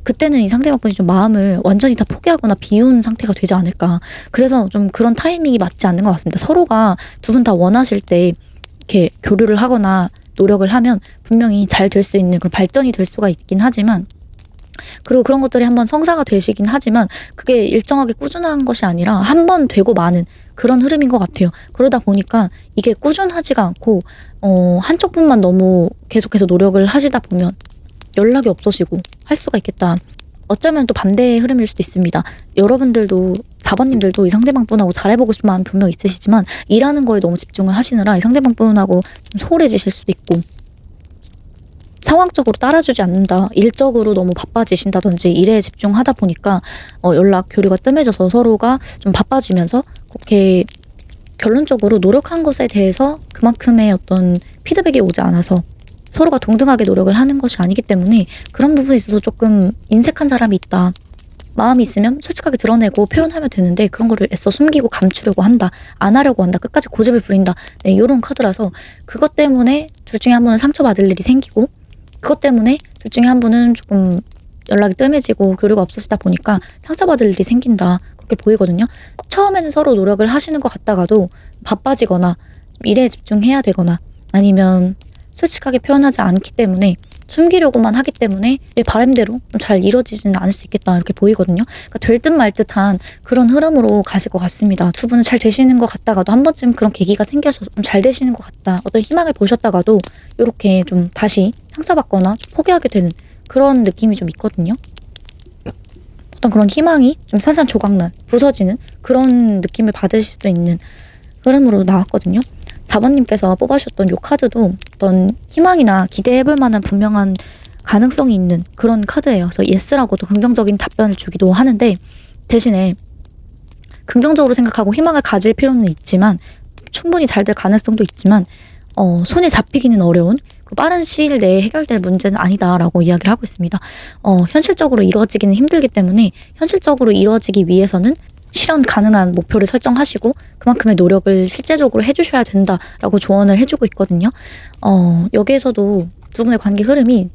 Speaker 1: 그때는 이 상대방분이 좀 마음을 완전히 다 포기하거나 비운 상태가 되지 않을까. 그래서 좀 그런 타이밍이 맞지 않는 것 같습니다. 서로가 두 분 다 원하실 때 이렇게 교류를 하거나 노력을 하면 분명히 잘 될 수 있는 그런 발전이 될 수가 있긴 하지만 그리고 그런 것들이 한번 성사가 되시긴 하지만 그게 일정하게 꾸준한 것이 아니라 한 번 되고 마는 그런 흐름인 것 같아요. 그러다 보니까 이게 꾸준하지가 않고 한쪽 분만 너무 계속해서 노력을 하시다 보면 연락이 없어지고 할 수가 있겠다. 어쩌면 또 반대의 흐름일 수도 있습니다. 여러분들도 4번님들도 이 상대방분하고 잘해보고 싶은 마음 분명 있으시지만 일하는 거에 너무 집중을 하시느라 이 상대방분하고 좀 소홀해지실 수도 있고 상황적으로 따라주지 않는다. 일적으로 너무 바빠지신다든지 일에 집중하다 보니까 연락 교류가 뜸해져서 서로가 좀 바빠지면서 그렇게 결론적으로 노력한 것에 대해서 그만큼의 어떤 피드백이 오지 않아서 서로가 동등하게 노력을 하는 것이 아니기 때문에 그런 부분에 있어서 조금 인색한 사람이 있다. 마음이 있으면 솔직하게 드러내고 표현하면 되는데 그런 거를 애써 숨기고 감추려고 한다. 안 하려고 한다. 끝까지 고집을 부린다. 네, 이런 카드라서 그것 때문에 둘 중에 한 분은 상처받을 일이 생기고 그것 때문에 둘 중에 한 분은 조금 연락이 뜸해지고 교류가 없어지다 보니까 상처받을 일이 생긴다. 그렇게 보이거든요. 처음에는 서로 노력을 하시는 것 같다가도 바빠지거나 일에 집중해야 되거나 아니면 솔직하게 표현하지 않기 때문에 숨기려고만 하기 때문에 내 바람대로 잘 이루어지지는 않을 수 있겠다 이렇게 보이거든요. 그러니까 될 듯 말 듯한 그런 흐름으로 가실 것 같습니다. 두 분은 잘 되시는 것 같다가도 한 번쯤 그런 계기가 생겨서 좀 잘 되시는 것 같다. 어떤 희망을 보셨다가도 이렇게 좀 다시 상처받거나 좀 포기하게 되는 그런 느낌이 좀 있거든요. 어떤 그런 희망이 좀 산산조각난 부서지는 그런 느낌을 받으실 수도 있는 흐름으로 나왔거든요. 4번님께서 뽑아주셨던 이 카드도 어떤 희망이나 기대해볼 만한 분명한 가능성이 있는 그런 카드예요. 그래서 예스라고도 긍정적인 답변을 주기도 하는데 대신에 긍정적으로 생각하고 희망을 가질 필요는 있지만 충분히 잘 될 가능성도 있지만 손에 잡히기는 어려운 빠른 시일 내에 해결될 문제는 아니다라고 이야기를 하고 있습니다. 현실적으로 이루어지기는 힘들기 때문에 현실적으로 이루어지기 위해서는 실현 가능한 목표를 설정하시고 그만큼의 노력을 실제적으로 해주셔야 된다라고 조언을 해주고 있거든요. 여기에서도 두 분의 관계 흐름이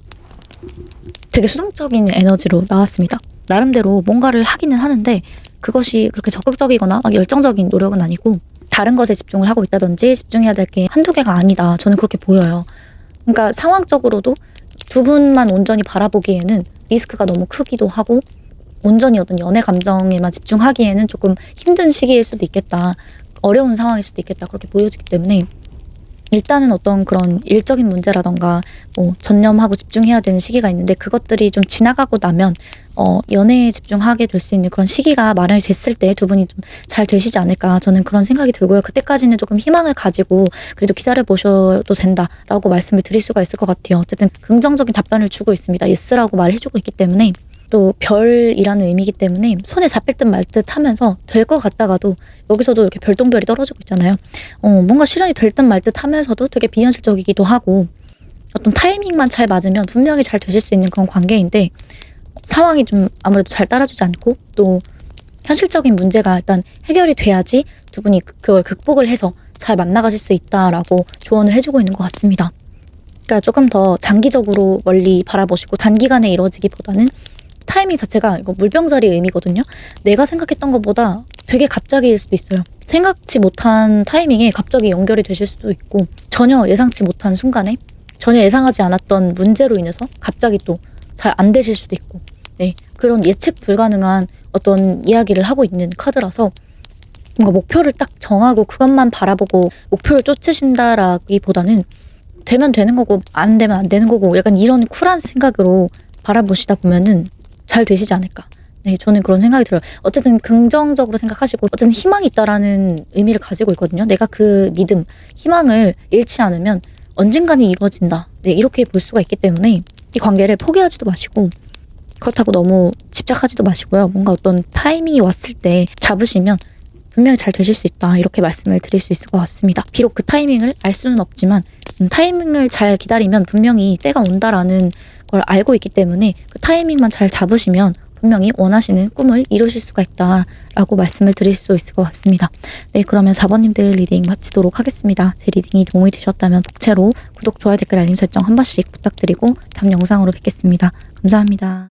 Speaker 1: 되게 수동적인 에너지로 나왔습니다. 나름대로 뭔가를 하기는 하는데 그것이 그렇게 적극적이거나 막 열정적인 노력은 아니고 다른 것에 집중을 하고 있다든지 집중해야 될 게 한두 개가 아니다. 저는 그렇게 보여요. 그러니까 상황적으로도 두 분만 온전히 바라보기에는 리스크가 너무 크기도 하고 온전히 어떤 연애 감정에만 집중하기에는 조금 힘든 시기일 수도 있겠다. 어려운 상황일 수도 있겠다. 그렇게 보여지기 때문에 일단은 어떤 그런 일적인 문제라던가 전념하고 집중해야 되는 시기가 있는데 그것들이 좀 지나가고 나면 연애에 집중하게 될 수 있는 그런 시기가 마련이 됐을 때 두 분이 좀 잘 되시지 않을까 저는 그런 생각이 들고요. 그때까지는 조금 희망을 가지고 그래도 기다려 보셔도 된다라고 말씀을 드릴 수가 있을 것 같아요. 어쨌든 긍정적인 답변을 주고 있습니다. 예스라고 말해주고 있기 때문에 또 별이라는 의미이기 때문에 손에 잡힐 듯 말 듯 하면서 될 것 같다가도 여기서도 이렇게 별똥별이 떨어지고 있잖아요. 뭔가 실현이 될 듯 말 듯 하면서도 되게 비현실적이기도 하고 어떤 타이밍만 잘 맞으면 분명히 잘 되실 수 있는 그런 관계인데 상황이 좀 아무래도 잘 따라주지 않고 또 현실적인 문제가 일단 해결이 돼야지 두 분이 그걸 극복을 해서 잘 만나가실 수 있다라고 조언을 해주고 있는 것 같습니다. 그러니까 조금 더 장기적으로 멀리 바라보시고 단기간에 이루어지기보다는 타이밍 자체가 이거 물병자리 의미거든요. 내가 생각했던 것보다 되게 갑자기일 수도 있어요. 생각지 못한 타이밍에 갑자기 연결이 되실 수도 있고 전혀 예상치 못한 순간에 전혀 예상하지 않았던 문제로 인해서 갑자기 또 잘 안 되실 수도 있고 네, 그런 예측 불가능한 어떤 이야기를 하고 있는 카드라서 뭔가 목표를 딱 정하고 그것만 바라보고 목표를 쫓으신다라기보다는 되면 되는 거고 안 되면 안 되는 거고 약간 이런 쿨한 생각으로 바라보시다 보면은 잘 되시지 않을까. 네, 저는 그런 생각이 들어요. 어쨌든 긍정적으로 생각하시고 어쨌든 희망이 있다라는 의미를 가지고 있거든요. 내가 그 믿음, 희망을 잃지 않으면 언젠가는 이루어진다. 네, 이렇게 볼 수가 있기 때문에 이 관계를 포기하지도 마시고 그렇다고 너무 집착하지도 마시고요. 뭔가 어떤 타이밍이 왔을 때 잡으시면 분명히 잘 되실 수 있다. 이렇게 말씀을 드릴 수 있을 것 같습니다. 비록 그 타이밍을 알 수는 없지만 타이밍을 잘 기다리면 분명히 때가 온다라는 걸 알고 있기 때문에 그 타이밍만 잘 잡으시면 분명히 원하시는 꿈을 이루실 수가 있다라고 말씀을 드릴 수 있을 것 같습니다. 네, 그러면 4번님들 리딩 마치도록 하겠습니다. 제 리딩이 도움이 되셨다면 복채로 구독, 좋아요, 댓글, 알림 설정 한 번씩 부탁드리고 다음 영상으로 뵙겠습니다. 감사합니다.